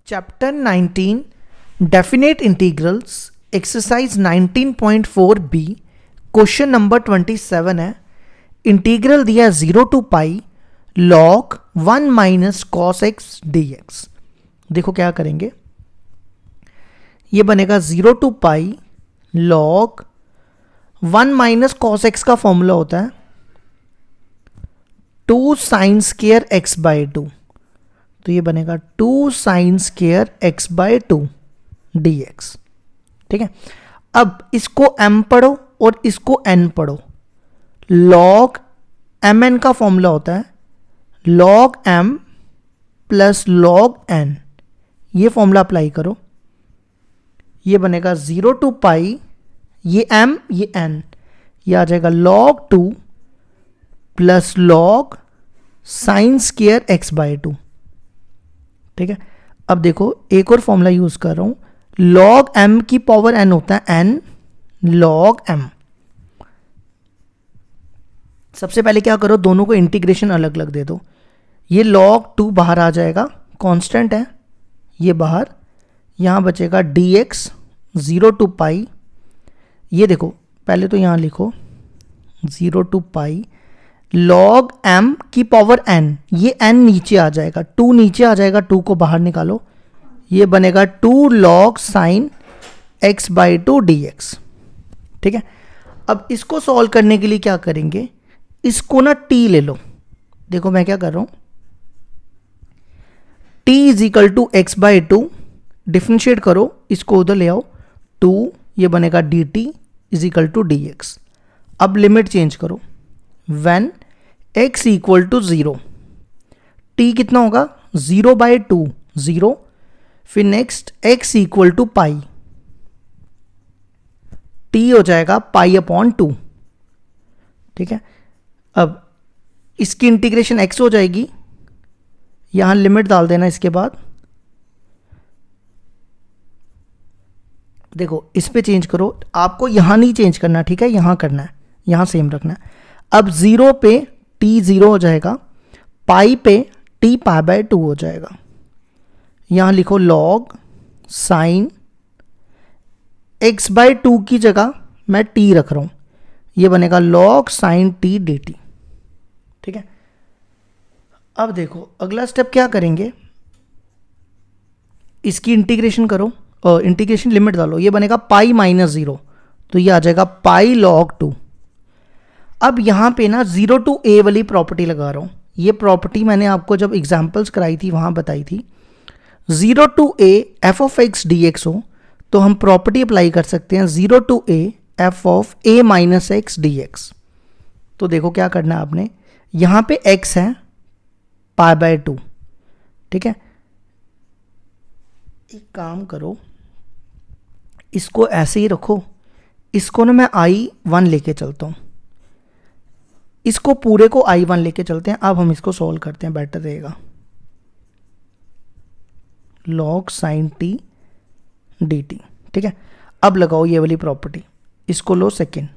Chapter 19 definite integrals exercise 19.4b question number 27 है। Integral दिया 0 to pi log 1 minus cos x d x. देखो क्या करेंगे, ये बनेगा 0 to pi log 1 minus cos x का फॉर्मूला होता है 2 साइन स्क्वायर एक्स बाई 2, तो ये बनेगा 2 sine square x by 2 D x. ठीक है, अब इसको m पढ़ो और इसको n पढ़ो। log mn का फॉर्मूला होता है log m plus log n, ये फॉर्मूला अप्लाई करो, ये बनेगा 0 टू पाई, ये m ये n, ये आ जाएगा log 2 plus log sign square x by 2। ठीक है, अब देखो एक और फॉर्मूला यूज कर रहा हूं, log m की पावर n होता है n log m। सबसे पहले क्या करो, दोनों को इंटीग्रेशन अलग अलग दे दो। ये log 2 बाहर आ जाएगा, कांस्टेंट है ये बाहर, यहां बचेगा dx 0 टू पाई। ये देखो पहले तो यहां लिखो 0 टू पाई log m की पावर n, ये n नीचे आ जाएगा, 2 नीचे आ जाएगा, 2 को बाहर निकालो, ये बनेगा 2 log sine x by 2 dx। ठीक है, अब इसको सॉल्व करने के लिए क्या करेंगे, इसको ना t ले लो। देखो मैं क्या कर रहा हूं, t is equal to x by 2, differentiate करो, इसको उधर ले आओ 2, ये बनेगा dt is equal to dx। अब लिमिट चेंज करो, when x equal to 0, t कितना होगा 0 बाई 2 0, फिर next x equal to pi, t हो जाएगा पाई अपॉन 2। ठीक है, अब इसकी इंटीग्रेशन x हो जाएगी, यहां लिमिट डाल देना। इसके बाद देखो इस पे चेंज करो, आपको यहां नहीं चेंज करना, ठीक है, यहां करना है, यहां सेम रखना है। अब 0 पे t 0 हो जाएगा, पाई पे t पाई बाय 2 हो जाएगा। यहां लिखो log साइन x बाय 2 की जगह मैं t रख रहा हूं, ये बनेगा log साइन t dt। ठीक है, अब देखो अगला स्टेप क्या करेंगे, इसकी इंटीग्रेशन करो, इंटीग्रेशन लिमिट डालो, ये बनेगा पाई माइनस 0, तो ये आ जाएगा पाई log 2। अब यहां पे ना 0 टू a वाली प्रॉपर्टी लगा रहा हूं, ये प्रॉपर्टी मैंने आपको जब एग्जांपल्स कराई थी वहां बताई थी। 0 to a f of x dx हो तो हम प्रॉपर्टी अप्लाई कर सकते हैं 0 to a f of a minus x dx। तो देखो क्या करना है आपने, यहां पे x है पाई बाय 2। ठीक है, एक काम करो, इसको ऐसे ही रखो, इसको ना मैं I1 लेके चलता हूं, इसको पूरे को I1 लेके चलते हैं। अब हम इसको सॉल्व करते हैं, बेटर रहेगा। log sine t dt। ठीक है, अब लगाओ ये वाली प्रॉपर्टी, इसको लो सेकेंड।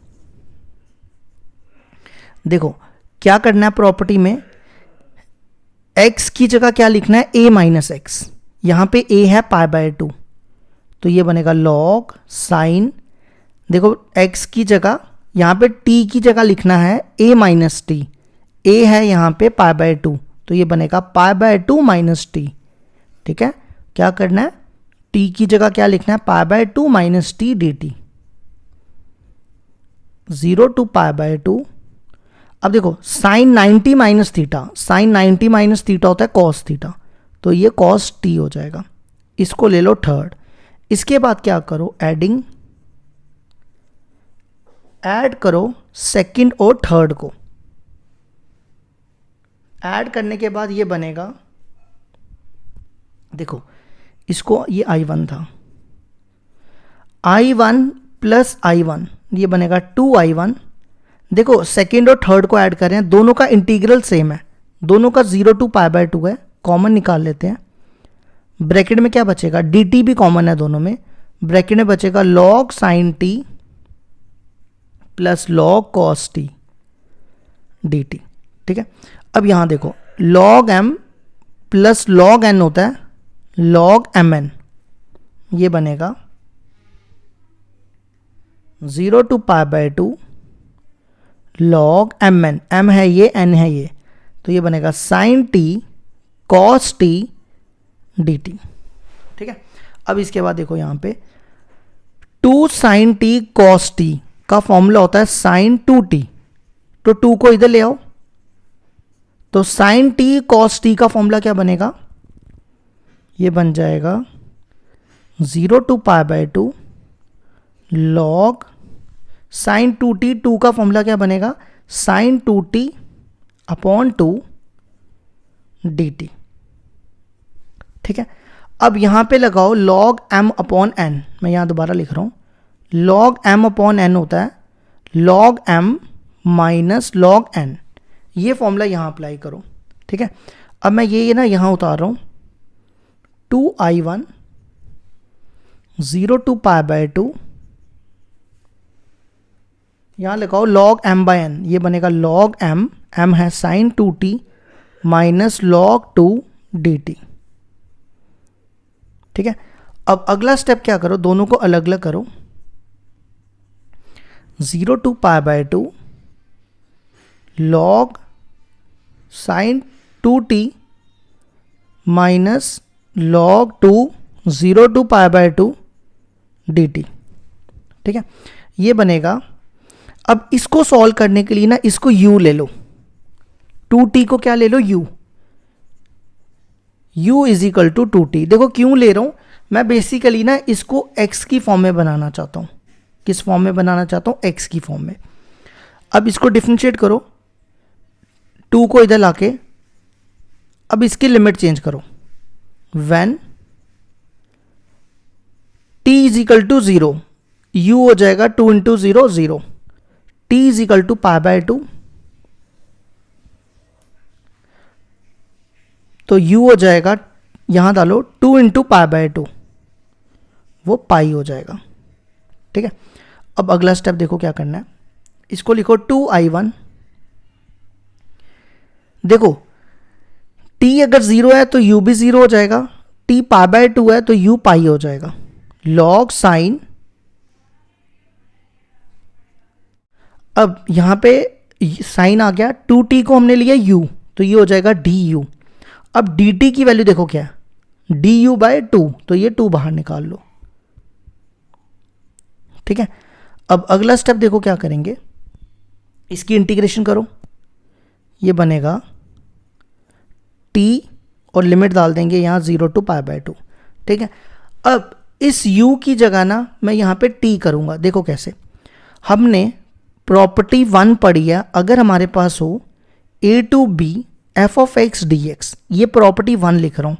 देखो क्या करना है, प्रॉपर्टी में x की जगह क्या लिखना है, a माइनस एक्स, यहां पे a है पाई बाय 2, तो ये बनेगा log साइन, देखो x की जगह यहां पे t की जगह लिखना है a माइनस टी, a है यहां पे पाई बाय 2, तो ये बनेगा पाई बाय 2 माइनस टी। ठीक है, क्या करना है, t की जगह क्या लिखना है, pi by 2 minus t d t, 0 to pi by 2। अब देखो sine 90 minus theta, sine 90 minus theta होता है कॉस थीटा, तो ये कॉस टी हो जाएगा, इसको ले लो थर्ड। इसके बाद क्या करो, एडिंग, ऐड करो सेकंड और थर्ड को, ऐड करने के बाद ये बनेगा, देखो इसको, ये I1 था, I1 प्लस I1, ये बनेगा 2I1। देखो सेकंड और थर्ड को ऐड कर रहे हैं, दोनों का इंटीग्रल सेम है, दोनों का 0 टू पाई बाय 2 है, कॉमन निकाल लेते हैं। ब्रैकेट में क्या बचेगा, dt भी कॉमन है दोनों में, ब्रैकेट में बचेगा log sine t plus log cos t dt। ठीक है, अब यहां देखो log m plus log n होता है log mn, ये बनेगा 0 to pi by 2 log mn, m है ये, n है ये, तो ये बनेगा sin t cos t dt। ठीक है, अब इसके बाद देखो यहाँ पे 2 sin t cos t का फॉर्मूला होता है sin 2t, तो 2 को इधर ले आओ, तो sin t cos t का फॉर्मूला क्या बनेगा, ये बन जाएगा 0 to pi by 2 log sin 2t, 2 का फॉर्मूला क्या बनेगा sin 2t अपॉन 2 dt। ठीक है, अब यहां पे लगाओ log m अपॉन n, मैं यहां दोबारा लिख रहा हूं log m अपॉन n होता है log m minus log n, ये फॉर्मूला यहां अप्लाई करो। ठीक है, अब मैं ये ना यहां उतार रहा हूं 2i1 0 to पाई बाय 2, यहां लगाओ log m बाय n, ये बनेगा log m, m है sin 2t minus log 2 dt। ठीक है, अब अगला स्टेप क्या करो, दोनों को अलग अलग करो, 0 to pi by 2 log sin 2t minus log 2 0 to pi by 2 dt। ठीक है, ये बनेगा। अब इसको सॉल्व करने के लिए ना इसको u ले लो, 2t को क्या ले लो u, u is equal to 2t। देखो क्यों ले रहा हूं मैं, बेसिकली ना इसको x की फॉर्म में बनाना चाहता हूं। किस फॉर्म में बनाना चाहता हूं, x की फॉर्म में। अब इसको डिफरेंशिएट करो, 2 को इधर लाके, अब इसकी लिमिट चेंज करो, when t is equal to 0, u हो जाएगा 2 into 0 0, t is equal to pi by 2, तो u हो जाएगा, यहां डालो 2 इंटू पाई बाय 2, वो पाई हो जाएगा। ठीक है, अब अगला स्टेप देखो क्या करना है, इसको लिखो 2i1, देखो t अगर 0 है तो u भी 0 हो जाएगा, t पाई बाय 2 है तो u पाई हो जाएगा, log साइन, अब यहां पे साइन आ गया, 2t को हमने लिया u, तो ये हो जाएगा du। अब dt की वैल्यू देखो क्या, du बाय 2, तो ये 2 बाहर निकाल लो। ठीक है, अब अगला स्टेप देखो क्या करेंगे, इसकी इंटीग्रेशन करो, ये बनेगा t और लिमिट डाल देंगे यहां 0 टू पाई बाय 2। ठीक है, अब इस u की जगह ना मैं यहां पे t करूंगा, देखो कैसे, हमने प्रॉपर्टी 1 पढ़ी है, अगर हमारे पास हो a to b f of x dx, ये प्रॉपर्टी 1 लिख रहा हूं,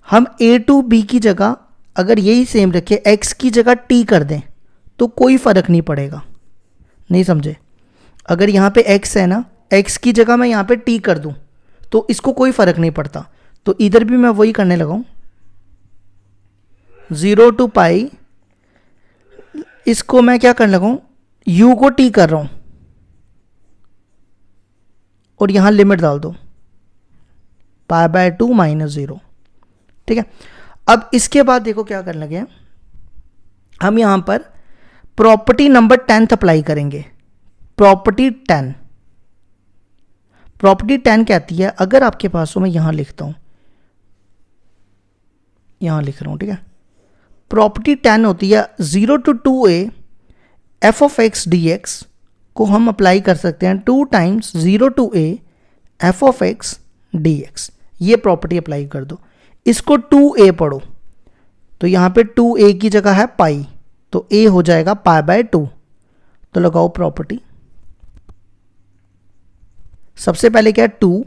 हम a टू b की जगह अगर यही सेम रखे x की जगह t कर दें तो कोई फर्क नहीं पड़ेगा, नहीं समझे। अगर यहाँ पे x है ना, x की जगह मैं यहाँ पे t कर दूं तो इसको कोई फर्क नहीं पड़ता, तो इधर भी मैं वही करने लगा हूं, 0 टू पाई, इसको मैं क्या करने लगा हूं, u को t कर रहा हूं और यहां लिमिट डाल दो पाई बाय 2 माइनस 0। ठीक है, अब इसके बाद देखो क्या करने लगे, हम यहां पर प्रॉपर्टी नंबर 10 अप्लाई करेंगे। प्रॉपर्टी 10, प्रॉपर्टी 10 कहती है, अगर आपके पास हो, मैं यहां लिखता हूं, यहां लिख रहा हूं। ठीक है, प्रॉपर्टी 10 होती है 0 to 2a f of x dx को हम अप्लाई कर सकते हैं 2 times 0 to a f of x dx, ये प्रॉपर्टी अप्लाई कर दो। इसको 2a पढ़ो, तो यहां पे 2a की जगह है पाई, तो a हो जाएगा पाई बाय 2, तो लगाओ प्रॉपर्टी। सबसे पहले क्या है 2,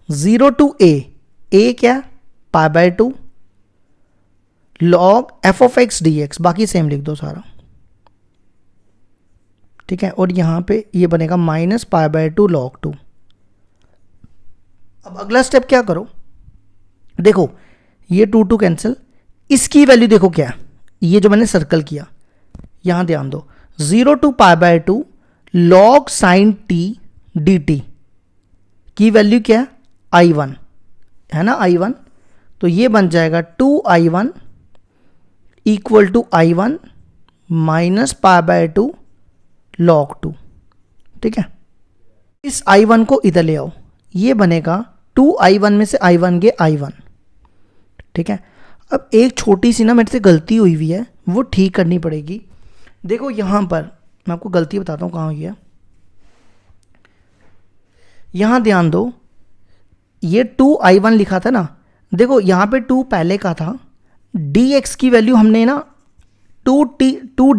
0 टू a क्या पाई by 2, log f of x dx, बाकी सेम लिख दो सारा। ठीक है, और यहां पे ये बनेगा माइनस पाई बाय 2 log 2। अब अगला स्टेप क्या करो, देखो ये 2 2 कैंसिल, इसकी वैल्यू देखो क्या, ये जो मैंने सर्कल किया, यहां ध्यान दो, 0 to pi by 2 log sine t dt की वैल्यू क्या है, i1 है ना, i1, तो ये बन जाएगा 2i1 equal to i1 minus pi by 2 log 2। ठीक है, इस i1 को इधर ले आओ, ये बनेगा 2i1 में से i1 गए i1। ठीक है, अब एक छोटी सी ना मेरे से गलती हुई हुई है, वो ठीक करनी पड़ेगी। देखो यहाँ पर मैं आपको गलती बताता हूँ कहाँ हुई है। यहाँ ध्यान दो, ये 2i1 लिखा था ना, देखो यहाँ पे 2 पहले का था, dx की वैल्यू हमने ना 2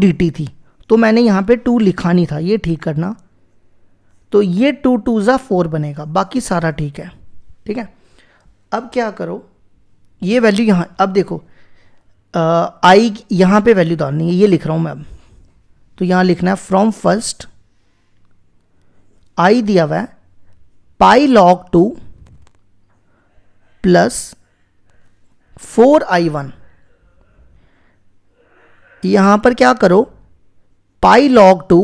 dt थी, तो मैंने यहाँ पे 2 लिखा नहीं था, ये ठीक करना। तो ये 2 2 ज़ा 4 बनेगा, बाकी सारा ठीक है। ठीक है, अब क्या करो, ये वैल्यू यहाँ, अब देखो आई यहाँ पे वैल्यू डालनी है, ये लिख रहा हूँ मैं अब। तो यहाँ लिखना है फ्रॉम फर्स्ट आई दिया हुआ है पाई log 2 प्लस 4i1। यहां पर क्या करो, पाई log 2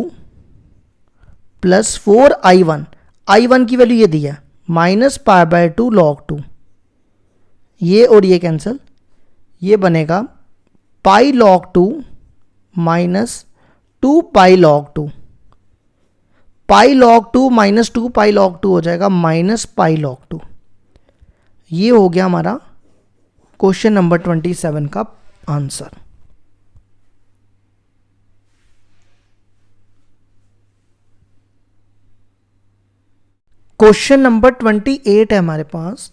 प्लस 4i1, i1 की वैल्यू ये दी है माइनस पाई बाय 2 log 2, ये और ये कैंसिल, ये बनेगा पाई log 2 माइनस 2 पाई log 2, पाई log 2 माइनस 2 पाई log 2 हो जाएगा माइनस पाई log 2। ये हो गया हमारा क्वेश्चन नंबर 27 का आंसर। क्वेश्चन नंबर 28 है हमारे पास।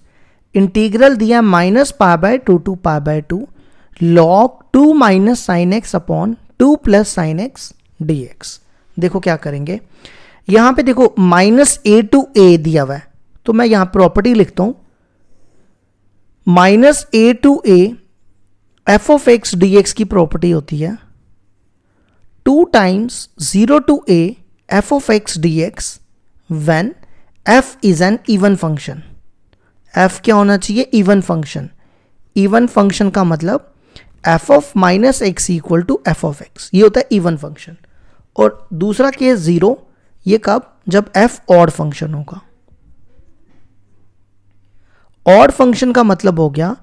इंटीग्रल दिया minus pi by 2 to pi by 2 log 2 minus sine x upon 2 plus sine x d x. देखो क्या करेंगे, यहां पे देखो माइनस ए टू ए दिया हुआ है, तो मैं यहां प्रॉपर्टी लिखता हूं, minus a to a f of x d x की प्रॉपर्टी होती है 2 times 0 to a f of x d x when f is an even function. F क्या होना चाहिए, इवन फंक्शन। इवन फंक्शन का मतलब f of minus x equal to f of x, ये होता है इवन फंक्शन। और दूसरा केस 0, ये कब, जब एफ ऑड फंक्शन होगा। ऑड फंक्शन का मतलब हो गया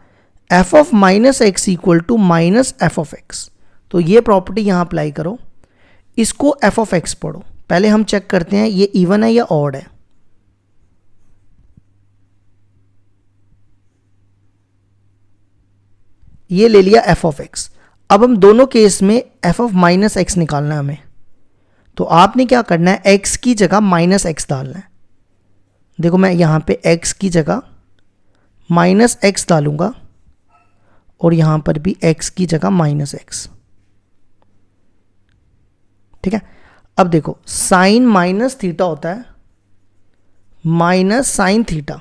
f of minus x equal to minus f of x. तो ये प्रॉपर्टी यहां अप्लाई करो, इसको एफ ऑफ एक्स पढ़ो। पहले हम चेक करते हैं ये इवन है या ऑड है। ये ले लिया एफ ऑफ एक्स। अब हम दोनों केस में एफ ऑफ माइनस एक्स निकालना है हमें, तो आपने क्या करना है, एक्स की जगह माइनस एक्स डालना है। देखो मैं यहां पे एक्स की जगह माइनस एक्स डालूंगा और यहां पर भी एक्स की जगह माइनस एक्स। ठीक है, अब देखो साइन माइनस थीटा होता है माइनस साइन थीटा,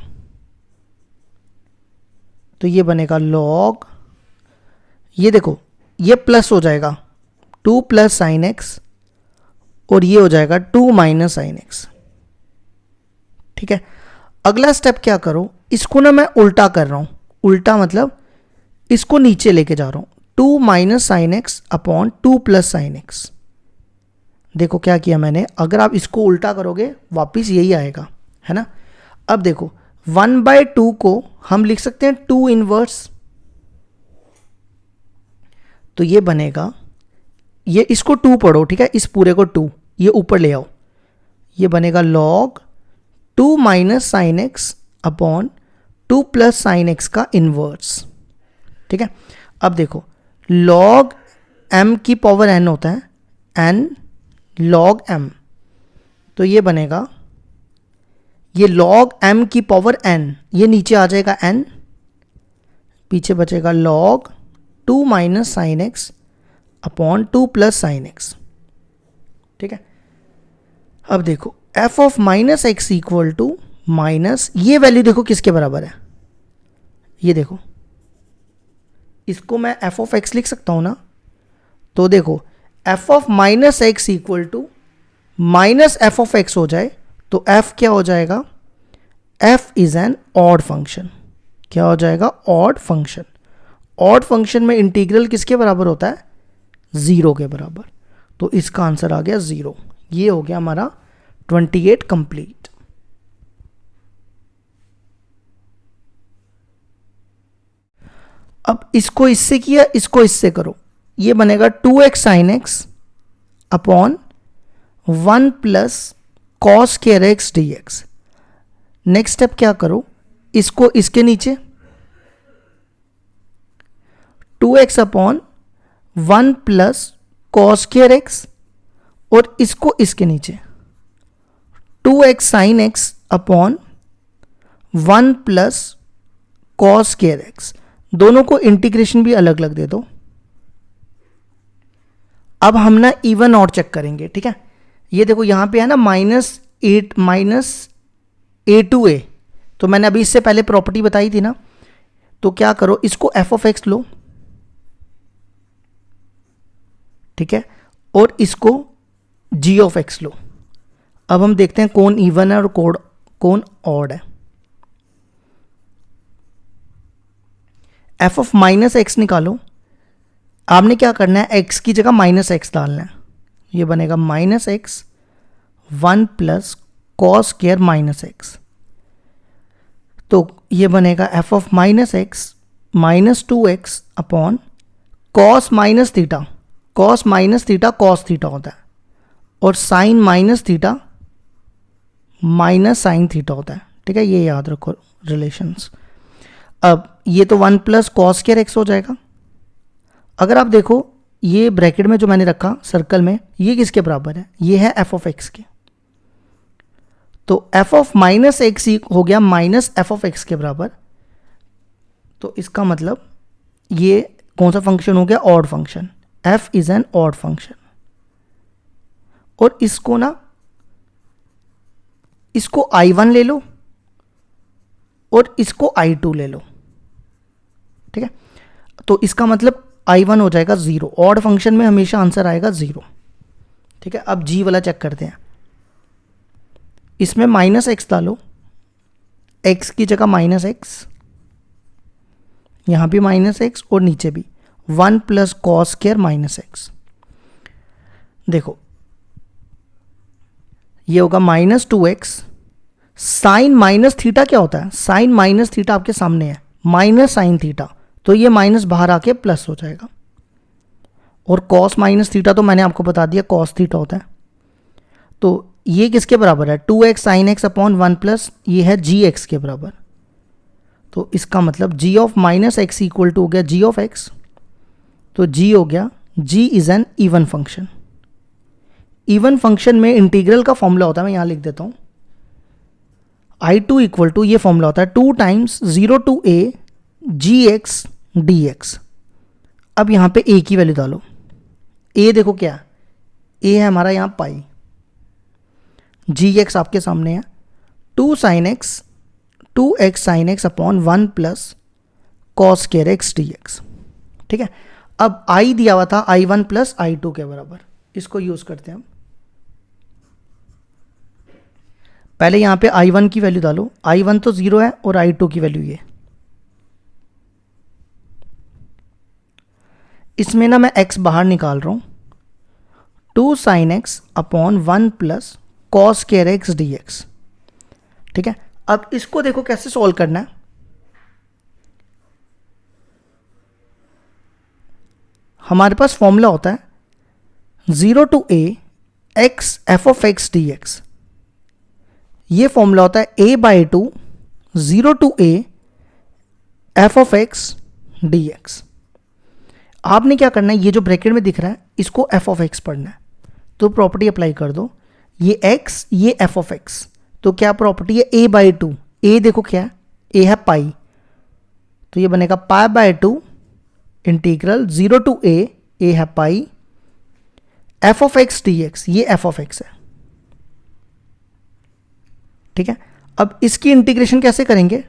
तो ये बनेगा लॉग, ये देखो ये प्लस हो जाएगा 2 प्लस साइन एक्स और ये हो जाएगा 2 माइनस साइन एक्स। ठीक है, अगला स्टेप क्या करो, इसको ना मैं उल्टा कर रहा हूं, उल्टा मतलब इसको नीचे लेके जा रहा हूं, 2 minus sine x upon 2 plus sine x. देखो क्या किया मैंने, अगर आप इसको उल्टा करोगे वापिस यही आएगा, है ना। अब देखो 1/2 को हम लिख सकते हैं 2 इनवर्स, तो ये बनेगा, ये इसको 2 पढ़ो, ठीक है, इस पूरे को 2 ये ऊपर ले आओ, ये बनेगा log 2 minus sine x upon 2 plus sine x का इनवर्स। ठीक है, अब देखो लॉग m की पावर n होता है, n लॉग m, तो ये बनेगा, ये लॉग m की पावर n, ये नीचे आ जाएगा n, पीछे बचेगा log 2 minus sine x upon 2 plus sine x. ठीक है, अब देखो f of minus x equal to minus, ये वैल्यू देखो किसके बराबर है, ये देखो, इसको मैं एफ ऑफ एक्स लिख सकता हूं ना, तो देखो f of minus x equal to minus f of x हो जाए तो एफ क्या हो जाएगा, f is an odd function. क्या हो जाएगा, ऑड फंक्शन। ऑड फंक्शन में इंटीग्रल किसके बराबर होता है, 0 के बराबर, तो इसका आंसर आ गया 0। ये हो गया हमारा 28 कंप्लीट। अब इसको इससे किया, इसको इससे करो, ये बनेगा 2x sign x upon 1 plus cos square x d x. Next step क्या करो, इसको इसके नीचे 2x upon 1 plus cos square x, और इसको इसके नीचे 2x sign x upon 1 plus cos square x. दोनों को इंटीग्रेशन भी अलग अलग दे दो। अब हम ना इवन और चेक करेंगे, ठीक है। ये देखो यहां पे है ना -8 -a2a, तो मैंने अभी इससे पहले प्रॉपर्टी बताई थी ना, तो क्या करो, इसको f ऑफ एक्स लो, ठीक है, और इसको g ऑफ एक्स लो। अब हम देखते हैं कौन इवन है और कौन ऑड है। f ऑफ माइनस एक्स निकालो। आपने क्या करना है, x की जगह -x डालना है। ये बनेगा -x 1 plus cos square -x, तो ये बनेगा f of -x -2x upon cos minus theta. Cos minus theta cos theta होता है, और sine minus theta minus sine theta होता है, ठीक है, ये याद रखो रिलेशंस। अब ये तो 1 प्लस कॉस स्क्वायर एक्स हो जाएगा। अगर आप देखो ये ब्रैकेट में जो मैंने रखा सर्कल में, ये किसके बराबर है, ये है f ऑफ एक्स के। तो f ऑफ माइनस एक्स हो गया माइनस f ऑफ एक्स के बराबर। तो इसका मतलब ये कौन सा फंक्शन हो गया, odd function. f is an odd function. और इसको ना, इसको I1 ले लो और इसको I2 ले लो, ठीक है। तो इसका मतलब I1 हो जाएगा 0। ऑड फंक्शन में हमेशा आंसर आएगा 0, ठीक है। अब g वाला चेक करते हैं। इसमें -x डालो, x की जगह -x, यहां भी -x और नीचे भी 1 प्लस कॉस स्क्वायर -x। देखो ये होगा -2x साइन माइनस थीटा। क्या होता है, साइन माइनस थीटा आपके सामने है, माइनस साइन थीटा, तो ये माइनस बाहर आके प्लस हो जाएगा। और कॉस माइनस थीटा तो मैंने आपको बता दिया कॉस थीटा होता है। तो ये किसके बराबर है, 2x sign x upon 1 plus ये है जी एक्स के बराबर। तो इसका मतलब g of minus x equal to हो गया g ऑफ x। तो g हो गया, g is an even function. Even function में इंटीग्रल का फॉर्मूला होता है, मैं यहां लिख देता हूं, I2 इक्वल टू, ये फॉर्मूला होता है 2 times 0 to a gx dx। अब यहां पे a की वैल्यू डालो। a देखो क्या, a है हमारा यहां पाई, gx आपके सामने है 2 sine x 2x sign x upon 1 plus cos square x dx, ठीक है। अब i दिया हुआ था I1 प्लस I2 के बराबर, इसको यूज करते हैं हम। पहले यहां पे I1 की वैल्यू डालो, I1 तो 0 है और I2 की वैल्यू ये। इसमें ना मैं x बाहर निकाल रहा हूं, 2 sign x upon 1 plus cos square x dx, ठीक है। अब इसको देखो कैसे सॉल्व करना है। हमारे पास फॉर्मूला होता है 0 to a x f of x dx। ये फॉर्मूला होता है a by 2 0 to a f of x dx। आपने क्या करना है, ये जो ब्रैकेट में दिख रहा है इसको f ऑफ x पढ़ना है, तो प्रॉपर्टी अप्लाई कर दो। ये x, ये f ऑफ x, तो क्या प्रॉपर्टी है, a बाई 2। a देखो क्या है, a है पाई, तो ये बनेगा pi by 2 integral 0 to a है pi f of x dx। ये f ऑफ x है, ठीक है। अब इसकी इंटीग्रेशन कैसे करेंगे,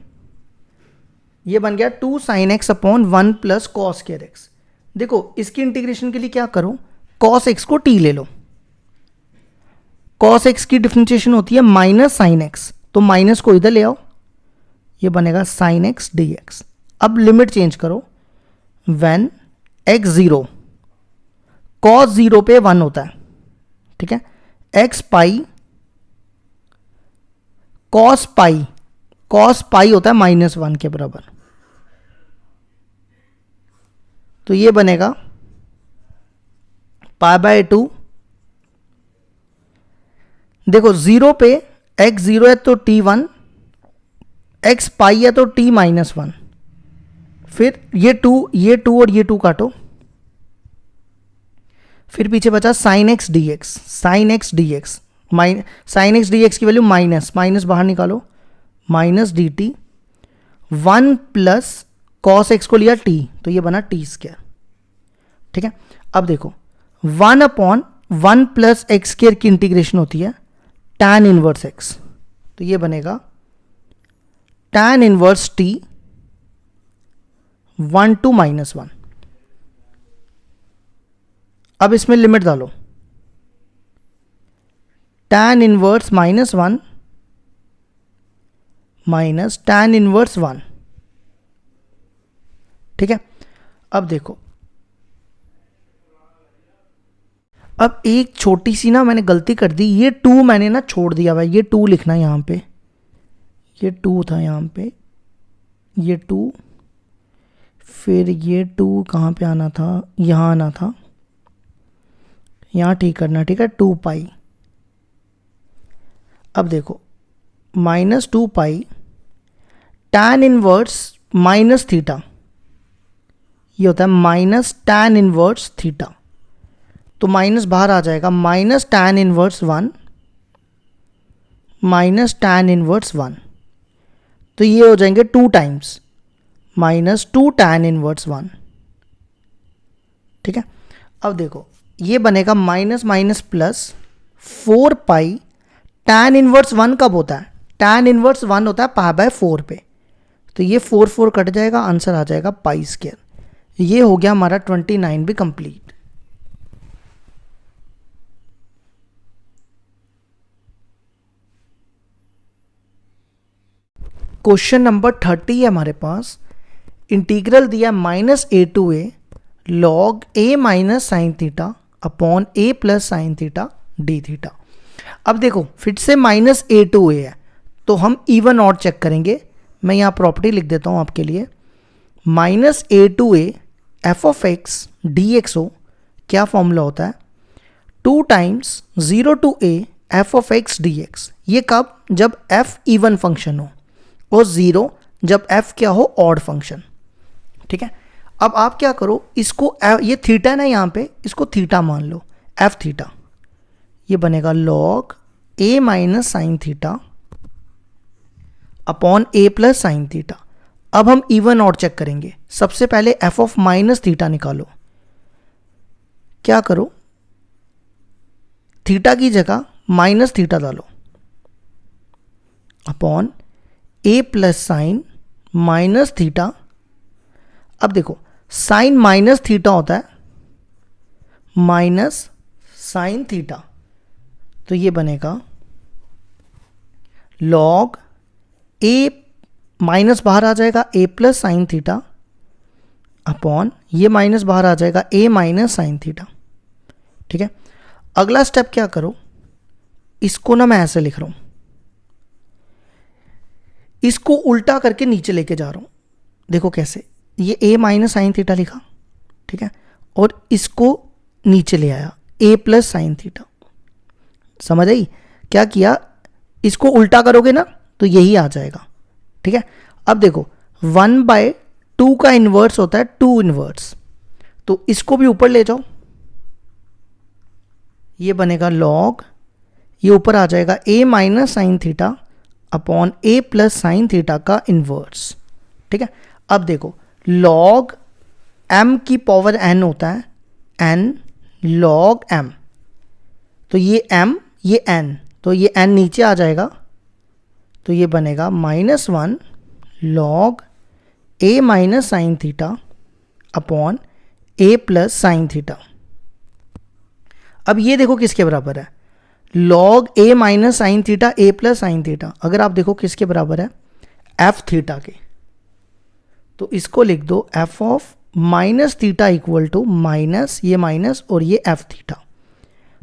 ये बन गया 2 sign x upon 1 plus cos square x. देखो इसकी इंटीग्रेशन के लिए क्या करो, कॉस एक्स को t ले लो। कॉस एक्स की डिफरेंशिएशन होती है माइनस साइन एक्स, तो माइनस को इधर ले आओ, ये बनेगा साइन एक्स dx। अब लिमिट चेंज करो, व्हेन x 0 कॉस 0 पे 1 होता है, ठीक है। x पाई कॉस पाई होता है -1 के बराबर। तो ये बनेगा पाई बाय 2। देखो 0 पे x 0 है तो t1, x पाई है तो t माइनस 1। फिर ये 2 और ये 2 काटो, फिर पीछे बचा sign x d x. Sign x d x sign x d x की वैल्यू माइनस बाहर निकालो, minus D T. 1 plus cos x को लिया t, तो ये बना टी स्क्वायर। ठीक है, अब देखो 1 अपॉन 1 प्लस एक्स स्क्वायर की इंटीग्रेशन होती है tan इनवर्स x, तो ये बनेगा tan इनवर्स t 1 to -1। अब इसमें लिमिट डालो, tan inverse -1 minus tan inverse 1। ठीक है, अब देखो, अब एक छोटी सी ना मैंने गलती कर दी, ये 2 मैंने ना छोड़ दिया भाई, ये 2 लिखना यहां पे, ये 2 था यहां पे, ये 2, फिर ये 2 कहाँ पे आना था, यहाँ आना था, यहाँ ठीक करना। ठीक है, 2 पाई। अब देखो -2 पाई tan इनवर्स माइनस थीटा, ये होता है माइनस tan इनवर्स थीटा, तो माइनस बाहर आ जाएगा, minus tan inverse 1 minus tan inverse 1, तो ये हो जाएंगे 2 टाइम्स -2 tan इनवर्स 1। ठीक है, अब देखो ये बनेगा माइनस माइनस प्लस 4 पाई tan इनवर्स 1 कब होता है, tan इनवर्स 1 होता है पाई बाय 4 पे, तो ये 4 कट जाएगा, आंसर आ जाएगा पाई स्क्वायर। ये हो गया हमारा 29 भी कंप्लीट। क्वेश्चन नंबर 30 है हमारे पास। इंटीग्रल दिया -a to a log a minus sine theta upon a plus sine theta d theta. अब देखो फिर से -a टू a है, तो हम इवन ऑड चेक करेंगे। मैं यहाँ प्रॉपर्टी लिख देता हूँ आपके लिए, -a to a f of x d x हो, क्या फॉर्मूला होता है, 2 times 0 to a f of x d x. ये कब, जब f इवन फंक्शन हो, और 0 जब f क्या हो, ऑड फंक्शन। ठीक है, अब आप क्या करो, इसको ये थीटा ना यहाँ पे, इसको थीटा मान लो, f थीटा, ये बनेगा log a minus sine theta upon a plus sine theta. अब हम इवन ऑड चेक करेंगे। सबसे पहले f ऑफ माइनस थीटा निकालो, क्या करो, थीटा की जगह माइनस थीटा डालो upon a plus sign minus theta. अब देखो साइन माइनस थीटा होता है माइनस साइन थीटा, तो ये बनेगा log a माइनस बाहर आ जाएगा a plus sine theta upon ये माइनस बाहर आ जाएगा a माइनस साइन थीटा। ठीक है, अगला स्टेप क्या करो, इसको ना मैं ऐसे लिख रहा हूं, इसको उल्टा करके नीचे लेके जा रहा हूं। देखो कैसे, ये a माइनस साइन थीटा लिखा, ठीक है, और इसको नीचे ले आया a प्लस साइन थीटा। समझ आई, क्या किया, इसको उल्टा करोगे ना तो यही आ जाएगा। ठीक है, अब देखो 1/2 का इन्वर्स होता है 2 इन्वर्स, तो इसको भी ऊपर ले जाओ, ये बनेगा log, ये ऊपर आ जाएगा a minus sine theta upon a plus sine theta का इन्वर्स। ठीक है, अब देखो log m की पावर n होता है n log m, तो ये m ये n, तो ये n नीचे आ जाएगा, तो ये बनेगा -1 log a minus sine theta upon a plus sine theta. अब ये देखो किसके बराबर है, log a minus sine theta a plus sine theta, अगर आप देखो किसके बराबर है, f थीटा के, तो इसको लिख दो f of minus theta equal to minus ये माइनस और ये f थीटा।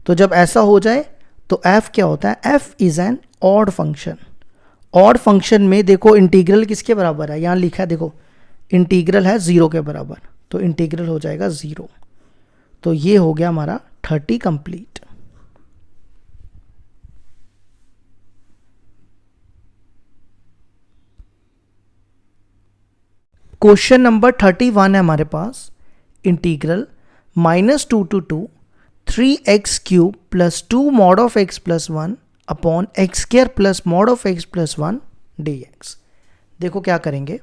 तो जब ऐसा हो जाए तो f क्या होता है, f is an odd function. Odd function में देखो इंटीग्रल किसके बराबर है, यहाँ लिखा है देखो, इंटीग्रल है 0 के बराबर, तो इंटीग्रल हो जाएगा 0। तो ये हो गया हमारा 30 कंप्लीट। क्वेश्चन नंबर 31 है हमारे पास। Integral -2 3 x cube plus 2 mod of x plus 1 upon x square plus mod of x plus 1 dx। देखो क्या करेंगे,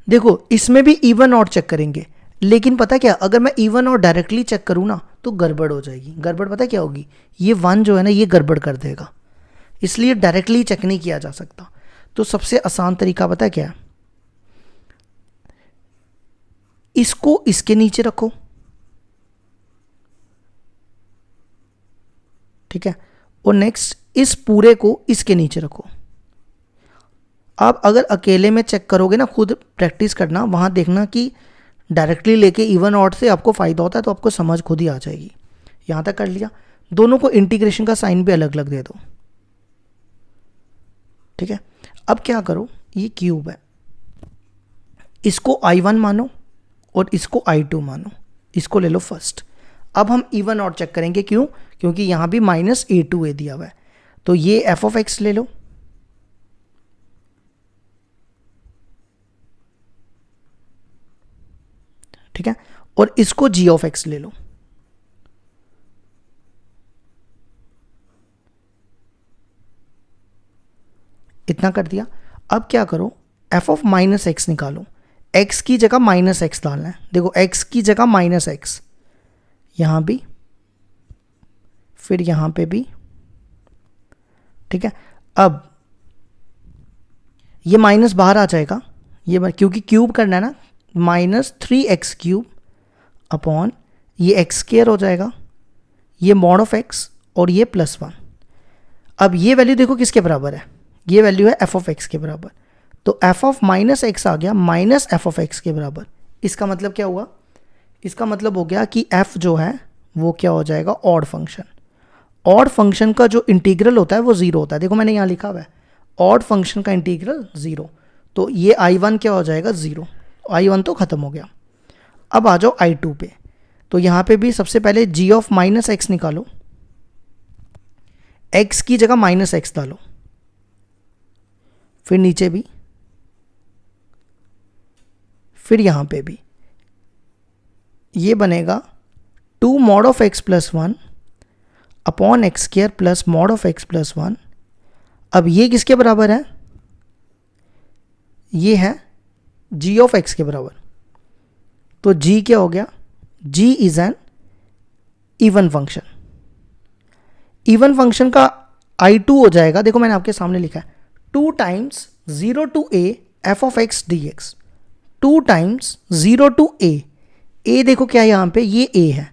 देखो इसमें भी इवन ऑड चेक करेंगे, लेकिन पता क्या, अगर मैं इवन और डायरेक्टली चेक करूँ ना तो गड़बड़ हो जाएगी। गड़बड़ पता क्या होगी, ये 1 जो है ना ये गड़बड़ कर देगा, इसलिए डायरेक्टली चेक नहीं किया जा सकता। तो सबसे आसान तरीका पता क्या है, इसको इसके नीचे रखो, ठीक है, और नेक्स्ट इस पूरे को इसके नीचे रखो। आप अगर अकेले में चेक करोगे ना, खुद प्रैक्टिस करना, वहां देखना कि डायरेक्टली लेके इवन ऑड से आपको फ़ायदा होता है, तो आपको समझ खुद ही आ जाएगी। यहां तक कर लिया, दोनों को इंटीग्रेशन का साइन भी अलग अलग दे दो, ठीक है। अब क्या करो, ये क्यूब है, इसको I1 मानो और इसको I2 मानो, इसको ले लो फर्स्ट। अब हम इवन ऑड चेक करेंगे, क्यों, क्योंकि यहां भी -a2a दिया हुआ है। तो ये f ऑफ x ले लो, ठीक है, और इसको g ऑफ x ले लो। इतना कर दिया। अब क्या करो, f ऑफ -x निकालो, x की जगह -x डालना है। देखो x की जगह -x, यहां भी, फिर यहां पे भी, ठीक है। अब ये माइनस बाहर आ जाएगा, ये क्योंकि क्यूब करना है ना, -3x क्यूब अपॉन ये एक्स स्क्वायर हो जाएगा, ये मॉड ऑफ x और ये +1। अब ये वैल्यू देखो किसके बराबर है, ये वैल्यू है f ऑफ x के बराबर। तो f ऑफ -x आ गया -f ऑफ x के बराबर। इसका मतलब क्या हुआ, इसका मतलब हो गया कि f जो है वो क्या हो जाएगा, ऑड फंक्शन। ऑड फंक्शन का जो इंटीग्रल होता है वो 0 होता है। देखो मैंने यहाँ लिखा हुआ है, ऑड फंक्शन का इंटीग्रल 0। तो ये I1 क्या हो जाएगा, 0। I1 तो खत्म हो गया। अब आ जाओ I2 पे। तो यहाँ पे भी सबसे पहले g ऑफ -x निकालो, x की जगह -x डालो, फिर नीचे भी, फिर यहां पे भी, ये बनेगा 2 mod of x plus 1 upon x square plus mod of x plus 1। अब ये किसके बराबर है, ये है g ऑफ x के बराबर। तो g क्या हो गया, g is an even function. Even function का I2 हो जाएगा, देखो मैंने आपके सामने लिखा है 2 times 0 to a f of x dx। 2 times 0 to a, a देखो क्या है यहाँ पे, ये a है,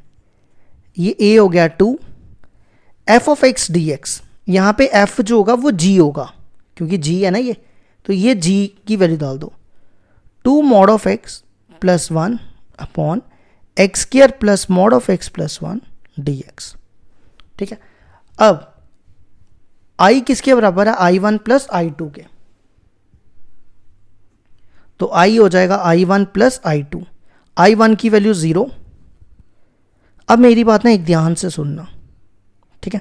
ये a हो गया 2, f of x dx, यहाँ पे f जो होगा वो g होगा, क्योंकि g है ना ये, तो ये g की वैल्यू डाल दो। 2 mod of x plus 1 upon x square plus mod of x plus 1 dx, ठीक है। अब I किसके बराबर है, I1 प्लस I2 के। तो I हो जाएगा I1 प्लस I2। I1 की वैल्यू 0। अब मेरी बात ना एक ध्यान से सुनना, ठीक है।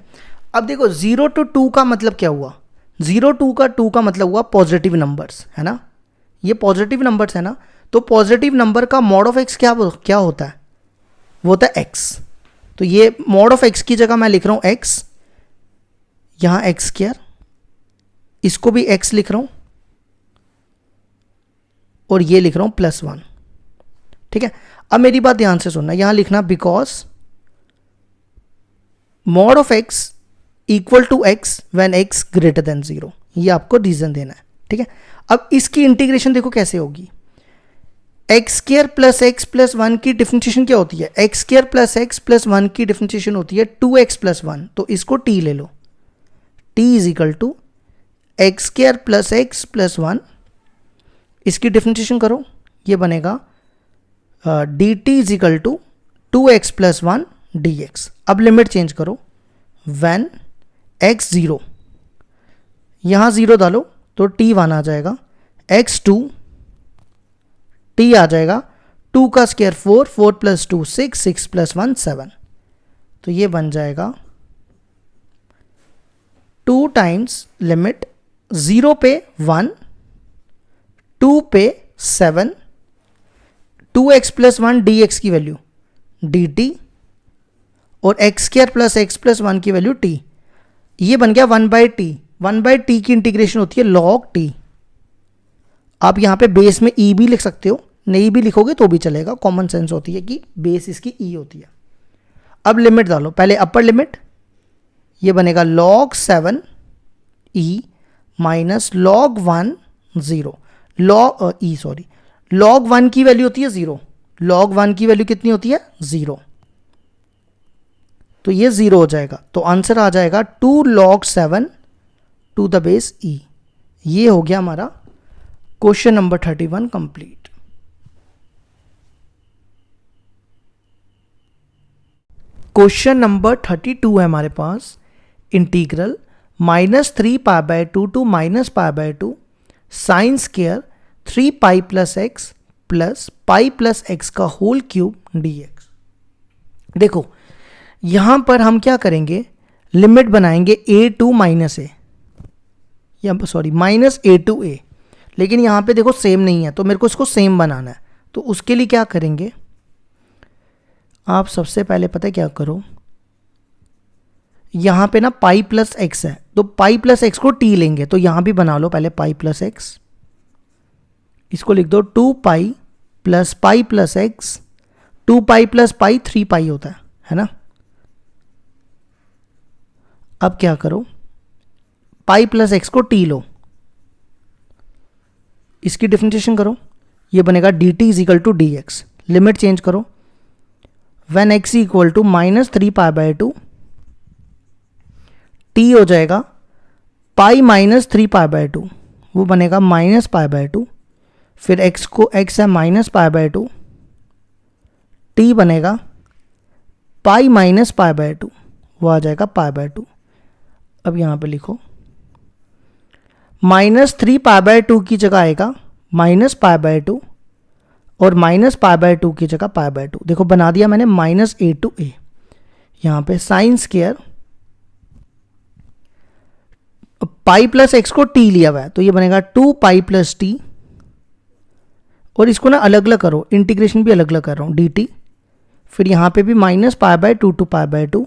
अब देखो 0 to 2 का मतलब क्या हुआ, 2 का मतलब हुआ पॉजिटिव नंबर्स, है ना, ये पॉजिटिव नंबर्स है ना। तो पॉजिटिव नंबर का मॉड ऑफ x क्या होता है, वो होता है x। तो ये मॉड ऑफ x की जगह मैं लिख रहा हूं x, यहां एक्स स्क्वायर, इसको भी x लिख रहा हूं, और ये लिख रहा हूं +1, ठीक है। अब मेरी बात ध्यान से सुनना, यहां लिखना because mod of x equal to x when x greater than 0, ये आपको रीजन देना है, ठीक है। अब इसकी इंटीग्रेशन देखो कैसे होगी, x square plus x plus 1 की डिफरेंशिएशन क्या होती है, x square plus x plus 1 की डिफरेंशिएशन होती है 2x प्लस 1। तो इसको t ले लो, t is equal to x square plus x plus 1, इसकी डिफरेंशिएशन करो, ये बनेगा dt is equal to 2x plus 1 dx। अब लिमिट चेंज करो, व्हेन x 0, यहां 0 डालो तो t1 आ जाएगा, x2 t आ जाएगा 2 का स्क्वायर 4, 4 प्लस 2 6, 6 प्लस 1 7। तो ये बन जाएगा 2 टाइम्स लिमिट 0 पे 1, 2 पे 7, 2x प्लस 1 dx की वैल्यू dt और x square plus x plus 1 की वैल्यू t। ये बन गया 1/t। 1/t की इंटीग्रेशन होती है log t। आप यहां पे बेस में e भी लिख सकते हो, नहीं भी लिखोगे तो भी चलेगा, कॉमन सेंस होती है कि बेस इसकी e होती है। अब लिमिट डालो, पहले अपर लिमिट, ये बनेगा log 7 e minus log 1 0, log 1 की वैल्यू होती है 0, log 1 की वैल्यू कितनी होती है 0, तो ये 0 हो जाएगा। तो आंसर आ जाएगा 2 log 7 to the base e। ये हो गया हमारा question number 31 complete. Question number 32 है हमारे पास, integral -3 pi by 2 to minus pi by 2 sine square 3 pi plus x plus pi plus x का होल क्यूब dx। देखो यहां पर हम क्या करेंगे, लिमिट बनाएंगे a टू माइनस ए, या सॉरी माइनस ए टू ए, लेकिन यहां पे देखो सेम नहीं है तो मेरे को इसको सेम बनाना है। तो उसके लिए क्या करेंगे, आप सबसे पहले पता है क्या करो, यहां पे ना पाई प्लस एक्स है तो पाई प्लस एक्स को टी लेंगे, तो यहां भी बना लो पहले पाई प्लस एक्स, इसको लिख दो 2 pi plus pi plus x, 2 pi plus pi 3 pi होता है ना। अब क्या करो, पाई प्लस एक्स को टी लो, इसकी डिफरेंशिएशन करो, ये बनेगा dt is equal to d x. Limit change करो, when x equal to -3 pi by 2 t हो जाएगा पाई -3 पाई बाय 2, वो बनेगा माइनस पाई बाय 2, फिर x को x है माइनस पाई बाय 2, t बनेगा पाई माइनस पाई बाय 2, वो आ जाएगा पाई बाय 2। अब यहां पे लिखो -3 पाई बाय 2 की जगह आएगा माइनस पाई बाय 2 और माइनस पाई बाय 2 की जगह पाई बाय 2। देखो बना दिया मैंने माइनस ए टू ए, यहां पे sine square pi plus x को टी लिया हुआ है तो ये बनेगा 2 पाई प्लस टी, और इसको ना अलग अलग करो, इंटीग्रेशन भी अलग अलग कर रहा हूं dt, फिर यहां पे भी minus pi by 2 to pi by 2,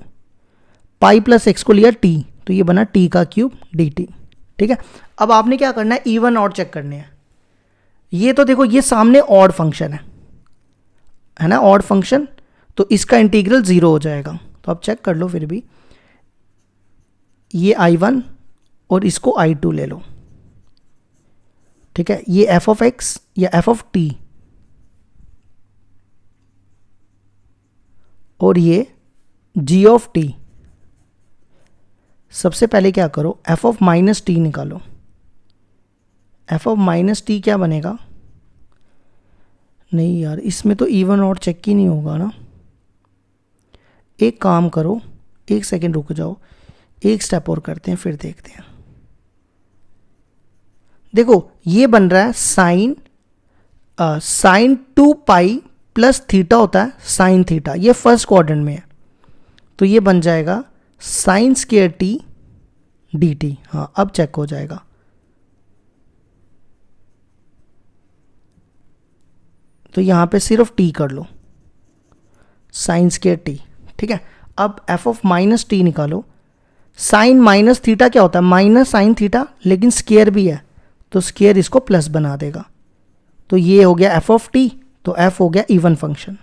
pi plus x को लिया t तो ये बना t का क्यूब dt। ठीक है, अब आपने क्या करना है, इवन ऑड चेक करने हैं। ये तो देखो ये सामने ऑड फंक्शन है ना, ऑड फंक्शन, तो इसका इंटीग्रल 0 हो जाएगा। तो आप चेक कर लो, फिर भी ये I1 और इसको I2 ले लो। ठीक है, ये f ऑफ x या f ऑफ t और ये g ऑफ t। सबसे पहले क्या करो, f ऑफ माइनस टी निकालो। f ऑफ माइनस टी क्या बनेगा, नहीं यार इसमें तो इवन और चेक ही नहीं होगा ना। एक काम करो, एक सेकेंड रुक जाओ, एक स्टेप और करते हैं फिर देखते हैं। देखो ये बन रहा है साइन 2 पाई प्लस थीटा होता है साइन थीटा, ये फर्स्ट क्वाड्रेंट में है, तो ये बन जाएगा sine square T d T. हाँ अब चेक हो जाएगा, तो यहां पे सिर्फ t कर लो, साइन स्क्वायर टी। ठीक है, अब f ऑफ माइनस टी निकालो। साइन माइनस थीटा क्या होता है, माइनस साइन थीटा, लेकिन स्क्वायर भी है तो स्क्वायर इसको प्लस बना देगा, तो ये हो गया f ऑफ t, तो f हो गया इवन फंक्शन।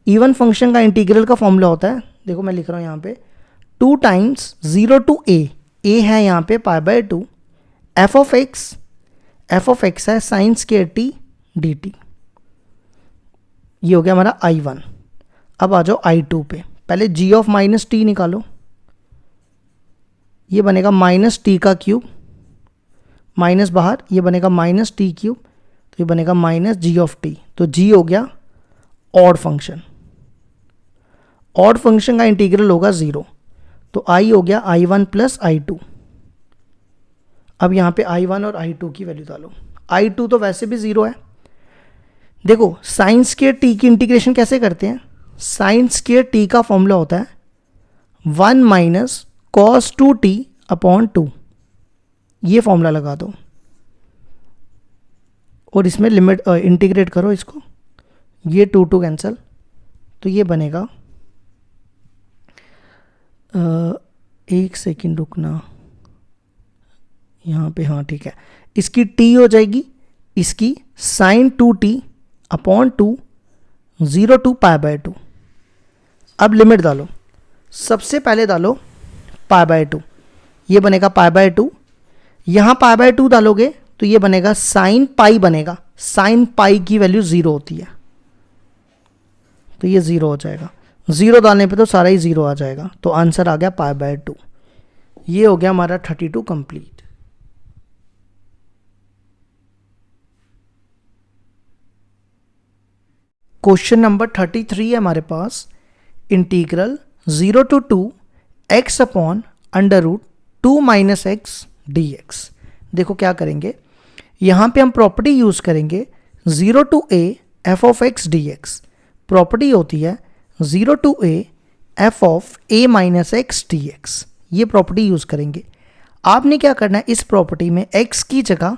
इवन फंक्शन का इंटीग्रल का फॉर्मूला होता है, देखो मैं लिख रहा हूं यहां पे 2 टाइम्स 0 टू a है यहां पे पाई बाय 2, f ऑफ x है sine square T d T. ये हो गया हमारा I1। अब आ जाओ I2 पे, पहले g ऑफ माइनस टी निकालो, ये बनेगा माइनस टी का क्यूब, माइनस बाहर, ये बनेगा माइनस टी क्यूब, तो ये बनेगा माइनस जी ऑफ टी। तो g हो गया ऑड फंक्शन, ऑड फंक्शन का इंटीग्रल होगा 0, तो I हो गया I1 प्लस I2। अब यहाँ पे I1 और I2 की वैल्यू डालो, I2 तो वैसे भी 0 है, देखो साइन स्क्वायर टी की इंटीग्रेशन कैसे करते हैं, साइन स्क्वायर टी का फॉर्मूला होता है 1 माइनस कॉस 2t अपॉन 2, ये फॉर्मूला लगा दो और इसमें लिमिट इंटीग्रेट करो इसको, ये 2 कैंसिल, तो ये बनेगा एक सेकंड रुकना यहाँ पे, हाँ ठीक है, इसकी t हो जाएगी, इसकी sine 2t upon 2 0 to pi by 2। अब लिमिट डालो, सबसे पहले डालो पाई बाय 2, ये बनेगा पाई बाय 2, यहाँ पाई बाय 2 डालोगे तो ये बनेगा साइन पाई बनेगा, साइन पाई की वैल्यू 0 होती है तो ये 0 हो जाएगा, 0 डालने पे तो सारा ही 0 आ जाएगा, तो आंसर आ गया पाई बाय 2। ये हो गया हमारा 32 कंप्लीट। क्वेश्चन नंबर 33 है हमारे पास, integral 0 to 2 x upon under root 2 minus x d x. देखो क्या करेंगे, यहाँ पे हम प्रॉपर्टी यूज़ करेंगे 0 to a f of x d x, property होती है 0 to a f of a minus x d x, ये प्रॉपर्टी यूज़ करेंगे। आपने क्या करना है, इस प्रॉपर्टी में x की जगह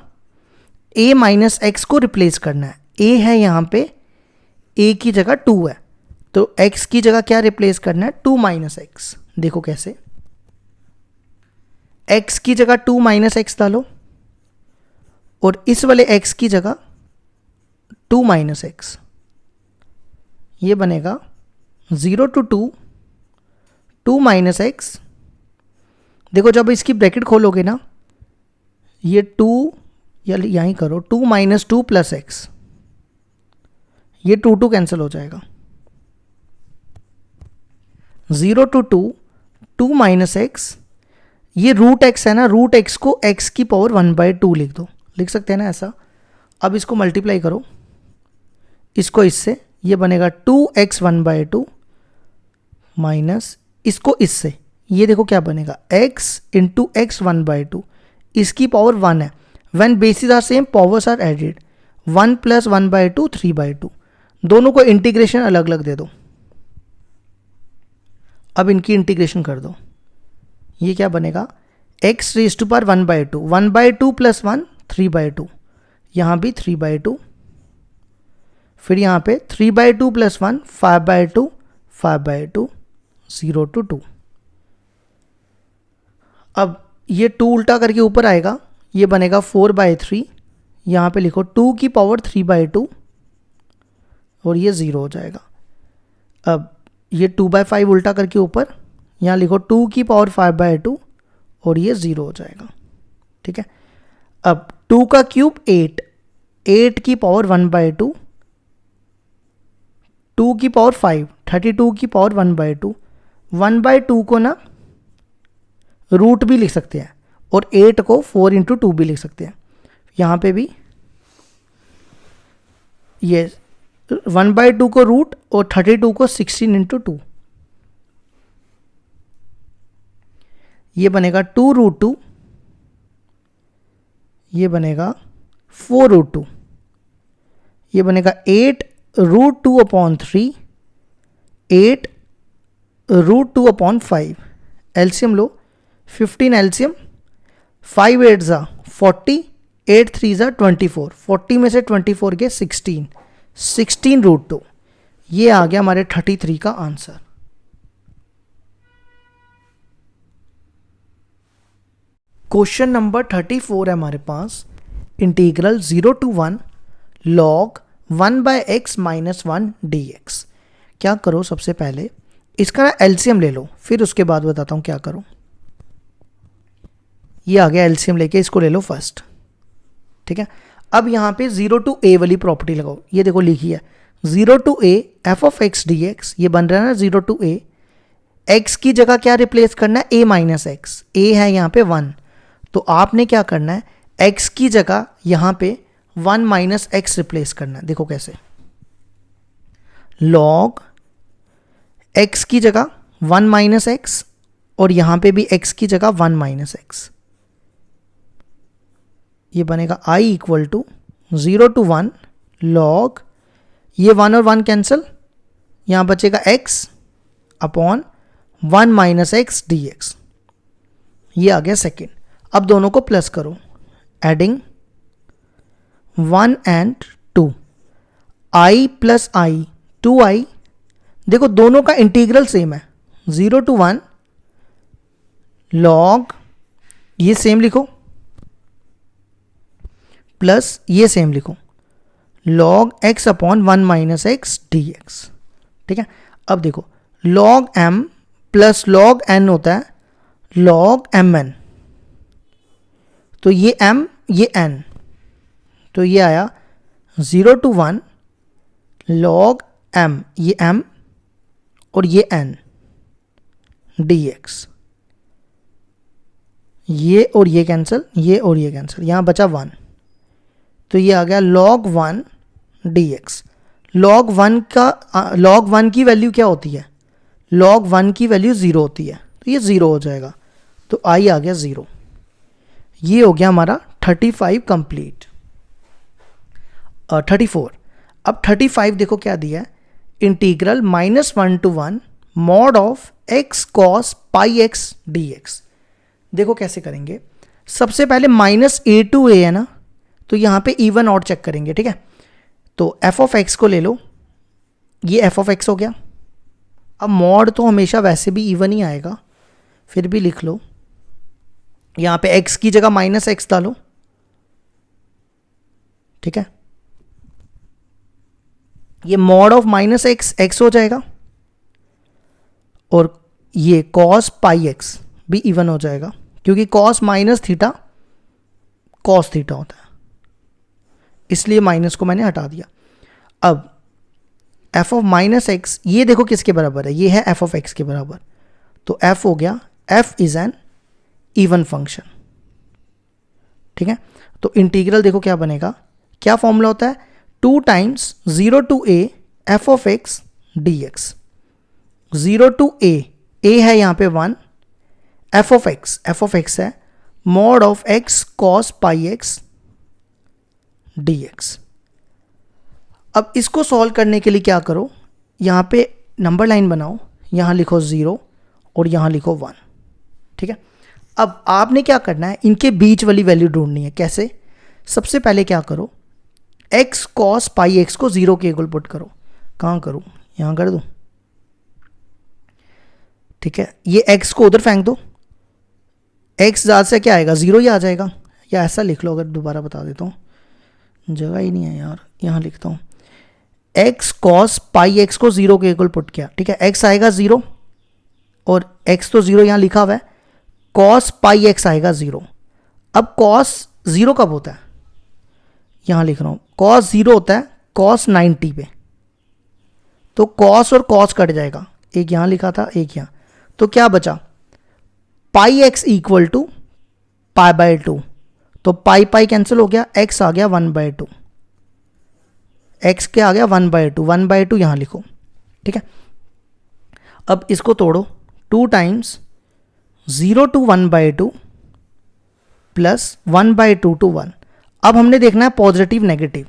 a माइनस एक्स को रिप्लेस करना है, a है यहाँ पे, a की जगह 2 है, तो x की जगह क्या रिप्लेस करना है, 2 माइनस एक्स। देखो कैसे, x की जगह 2 माइनस एक्स डालो और इस वाले x की जगह 2 माइनस एक्स, ये बनेगा 0 टू 2 2 माइनस एक्स। देखो जब इसकी ब्रैकेट खोलोगे ना, ये 2 या यहीं करो 2 माइनस 2 प्लस एक्स, ये 2 कैंसिल हो जाएगा, 0 टू 2 2 माइनस एक्स, ये रूट एक्स है ना, रूट एक्स को x की पावर 1/2 लिख दो, लिख सकते हैं ना ऐसा। अब इसको मल्टीप्लाई करो इसको इससे, ये बनेगा 2x 1/2 माइनस इसको इससे, ये देखो क्या बनेगा x इंटू एक्स 1/2, इसकी पावर 1 है, when bases are same powers are added, 1 plus 1/2 3/2, दोनों को इंटीग्रेशन अलग अलग दे दो। अब इनकी इंटीग्रेशन कर दो, ये क्या बनेगा x raise to power 1/2, 1/2 plus 1 3/2, यहाँ भी 3/2, फिर यहाँ पे 3/2 प्लस 1 5/2, 5/2 0 टू 2। अब ये 2 उल्टा करके ऊपर आएगा, ये बनेगा 4/3, यहाँ पे लिखो 2 की पावर 3/2 और ये 0 हो जाएगा। अब ये 2/5 उल्टा करके ऊपर, यहाँ लिखो 2 की पावर 5/2 और ये 0 हो जाएगा, ठीक है। अब 2 का क्यूब 8, 8 की पावर 1/2, 2 की पावर 5, 32 की पावर 1/2, 1/2 को ना रूट भी लिख सकते हैं और 8 को 4 इंटू 2 भी लिख सकते हैं। यहाँ पे भी ये 1/2 को रूट और 32 को 16 इंटू 2, ये बनेगा 2 रूट 2, ये बनेगा 4 रूट 2, ये बनेगा 8 root 2 upon 3, 8 root 2 upon 5। LCM लो, 15 एलसीएम, 5 8 ज़ा 40, 8 3 ज़ा 24, 40 में से 24 के 16, 16 रूट 2, ये आ गया हमारे 33 का आंसर। क्वेश्चन नंबर 34 है हमारे पास, integral 0 to 1 log 1/x minus 1 dx। क्या करो, सबसे पहले इसका ना एलसीएम ले लो, फिर उसके बाद बताता हूँ क्या करो। ये आ गया एलसीएम लेके, इसको ले लो फर्स्ट, ठीक है। अब यहाँ पे 0 टू a वाली प्रॉपर्टी लगाओ, ये देखो लिखी है 0 to a f of x dx, ये बन रहा है ना 0 टू a, x की जगह क्या रिप्लेस करना है, a माइनस एक्स, a है यहाँ पे 1, तो आपने क्या करना है, x की जगह यहाँ पे 1 माइनस एक्स रिप्लेस करना है। देखो कैसे, log x की जगह 1 माइनस एक्स और यहाँ पे भी x की जगह 1 माइनस एक्स, ये बनेगा i equal to 0 to 1 log ये 1 और 1 कैंसिल, यहाँ बचेगा x upon 1 minus x d x, ये आ गया सेकेंड। अब दोनों को प्लस करो, adding 1 and 2, i plus I 2i। देखो दोनों का इंटीग्रल सेम है, 0 to 1 लॉग, ये सेम लिखो, प्लस ये सेम लिखो, log x upon 1 minus x d x. ठीक है, अब देखो log m plus log n होता है लॉग mn, तो ये m ये n, तो ये आया 0 to 1 log m, ये m और ये n dx, ये और ये कैंसिल, ये और ये कैंसिल, यहाँ बचा 1, तो ये आ गया log 1 dx। log 1 की वैल्यू क्या होती है, log 1 की वैल्यू 0 होती है, तो ये 0 हो जाएगा, तो i आ गया 0। ये हो गया हमारा 35 कंप्लीट। 34, अब 35 देखो क्या दिया है, integral -1 to 1 mod of x cos pi x d x. देखो कैसे करेंगे, सबसे पहले -a to a है ना, तो यहाँ पे इवन ऑड चेक करेंगे। ठीक है, तो f ऑफ x को ले लो, ये f ऑफ x हो गया। अब मॉड तो हमेशा वैसे भी इवन ही आएगा, फिर भी लिख लो, यहाँ पे x की जगह -x डालो। ठीक है, ये मॉड ऑफ -x x हो जाएगा, और ये cos पाई x भी इवन हो जाएगा, क्योंकि cos minus theta cos theta होता है, इसलिए माइनस को मैंने हटा दिया। अब f ऑफ -x, ये देखो किसके बराबर है, ये है f ऑफ x के बराबर, तो f हो गया, f is an even function. ठीक है, तो इंटीग्रल देखो क्या बनेगा, क्या फॉर्मूला होता है, 2 times 0 to a f of x dx। 0 to a है यहाँ पे 1, f ऑफ x है mod of x cos pi x dx। अब इसको सॉल्व करने के लिए क्या करो, यहाँ पे नंबर लाइन बनाओ, यहाँ लिखो 0 और यहाँ लिखो 1। ठीक है, अब आपने क्या करना है, इनके बीच वाली वैल्यू ढूंढनी है। कैसे, सबसे पहले क्या करो, x cos पाई x को 0 के इक्वल पुट करो। कहाँ करूँ, यहाँ कर दूँ। ठीक है, ये x को उधर फेंक दो, x ज़्यादा से क्या आएगा, 0 ही आ जाएगा, या ऐसा लिख लो, अगर दोबारा बता देता हूँ, जगह ही नहीं है यार, यहाँ लिखता हूँ, x cos पाई x को 0 के इक्वल पुट किया। ठीक है, x आएगा 0 और x तो 0 यहाँ लिखा हुआ है, cos पाई x आएगा 0। अब cos 0 कब होता है, यहाँ लिख रहा हूँ, cos 0 होता है cos 90 पे, तो cos और cos कट जाएगा, एक यहाँ लिखा था एक यहाँ, तो क्या बचा, pi x equal to pi by 2, तो पाई पाई कैंसिल हो गया, x आ गया 1/2, x क्या आ गया 1/2, 1/2 यहाँ लिखो। ठीक है, अब इसको तोड़ो, 2 टाइम्स 0 to 1/2 प्लस 1/2 to 1। अब हमने देखना है पॉजिटिव नेगेटिव,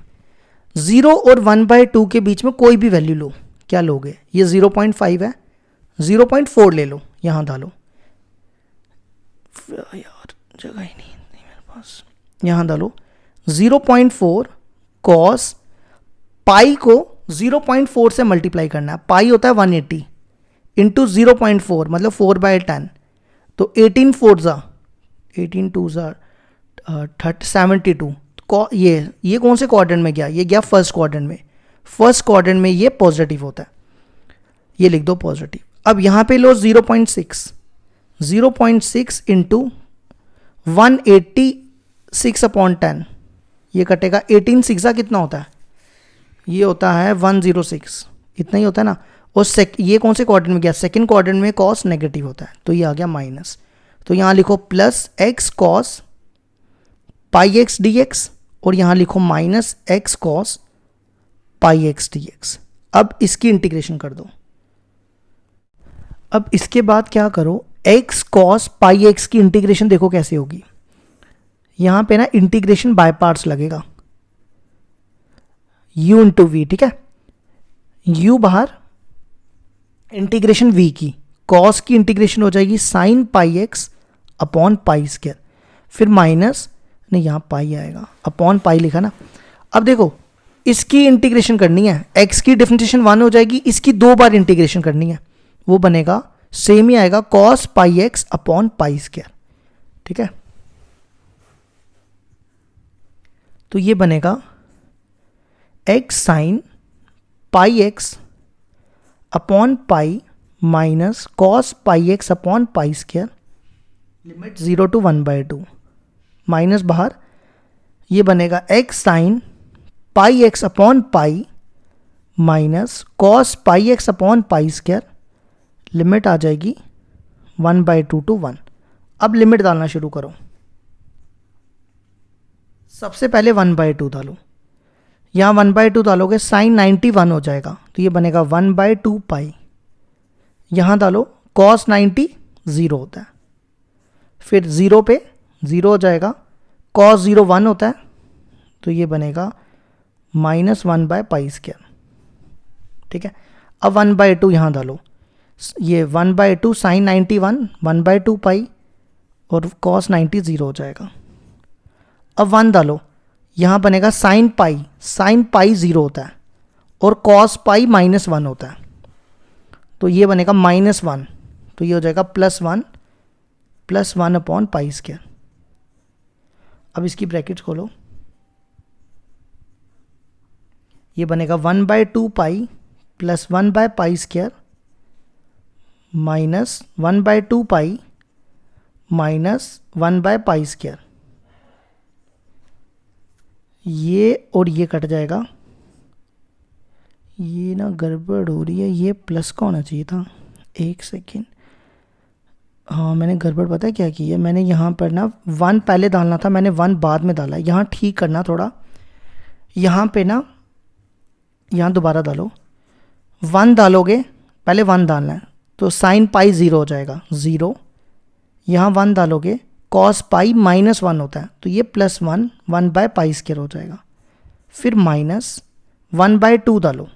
0 और 1/2 के बीच में कोई भी वैल्यू लो, क्या लोगे, ये 0.5 है, 0.4 ले लो, यहाँ डालो, यार जगह ही नहीं मेरे पास, यहाँ डालो 0.4 cos पाई को 0.4 से मल्टीप्लाई करना है, पाई होता है 180 इंटू 0.4 मतलब 4/10, तो 18 4 ज़ा 18 2 ज़ा 72। ये कौन से क्वाड्रेंट में गया, ये गया फर्स्ट क्वाड्रेंट में, फर्स्ट क्वाड्रेंट में ये पॉजिटिव होता है, ये लिख दो पॉजिटिव। अब यहाँ पे लो 0.6 इंटू 186/10, ये कटेगा 18 6 कितना होता है, ये होता है 106, इतना ही होता है ना। और ये कौन से क्वाड्रेंट में गया, सेकंड क्वाड्रेंट में कॉस नेगेटिव होता है, तो ये आ गया माइनस, तो यहाँ लिखो plus x cos pi x d x, और यहाँ लिखो minus x cos pi x d x. अब इसकी इंटीग्रेशन कर दो। अब इसके बाद क्या करो, x cos पाई एक्स की इंटीग्रेशन देखो कैसे होगी, यहाँ पे ना इंटीग्रेशन बाय पार्ट्स लगेगा, u इंटू वी। ठीक है, u बाहर, इंटीग्रेशन v की, cos की इंटीग्रेशन हो जाएगी sign pi x upon pi square, फिर माइनस, नहीं यहाँ पाई आएगा, अपॉन पाई लिखा ना। अब देखो इसकी इंटीग्रेशन करनी है, x की डिफरेंशिएशन 1 हो जाएगी, इसकी 2 बार इंटीग्रेशन करनी है, वो बनेगा सेम ही आएगा cos pi x upon pi square. ठीक है, तो ये बनेगा x sine pi x upon pi minus cos pi x upon pi square, limit 0 to 1/2, minus बाहर, ये बनेगा x sine pi x upon pi minus cos pi x upon pi square, limit आ जाएगी 1/2 to 1। अब limit डालना शुरू करो। सबसे पहले 1/2 डालो, यहाँ 1/2 डालोगे साइन 91 हो जाएगा, तो ये बनेगा 1/2 पाई, यहाँ डालो कॉस 90 0 होता है, फिर 0 पे 0 हो जाएगा, कॉस 0 1 होता है, तो ये बनेगा -1/पाई स्क्वायर। ठीक है, अब 1/2 यहाँ डालो, ये 1/2 साइन 91 1/2 पाई और कॉस 90 0 हो जाएगा। अब 1 डालो, यहाँ बनेगा साइन पाई 0 होता है और कॉस पाई -1 होता है, तो ये बनेगा -1, तो ये हो जाएगा +1 अपॉन पाई स्क्वायर। अब इसकी ब्रैकेट खोलो, ये बनेगा 1/2 पाई प्लस 1/पाई स्क्वायर माइनस 1/2 पाई माइनस 1/पाई स्क्वायर, ये और ये कट जाएगा, ये ना गड़बड़ हो रही है, ये प्लस का होना चाहिए था, एक सेकेंड, हाँ मैंने गड़बड़ पता है क्या की है, मैंने यहाँ पर ना 1 पहले डालना था, मैंने 1 बाद में डाला, यहाँ ठीक करना थोड़ा, यहाँ पे ना, यहाँ दोबारा डालो, 1 डालोगे, पहले 1 डालना है, तो साइन पाई 0 हो जाएगा 0, यहाँ 1 डालोगे कॉस पाई -1 होता है, तो ये +1 1/पाई स्क्वायर हो जाएगा, फिर माइनस 1/2 डालो,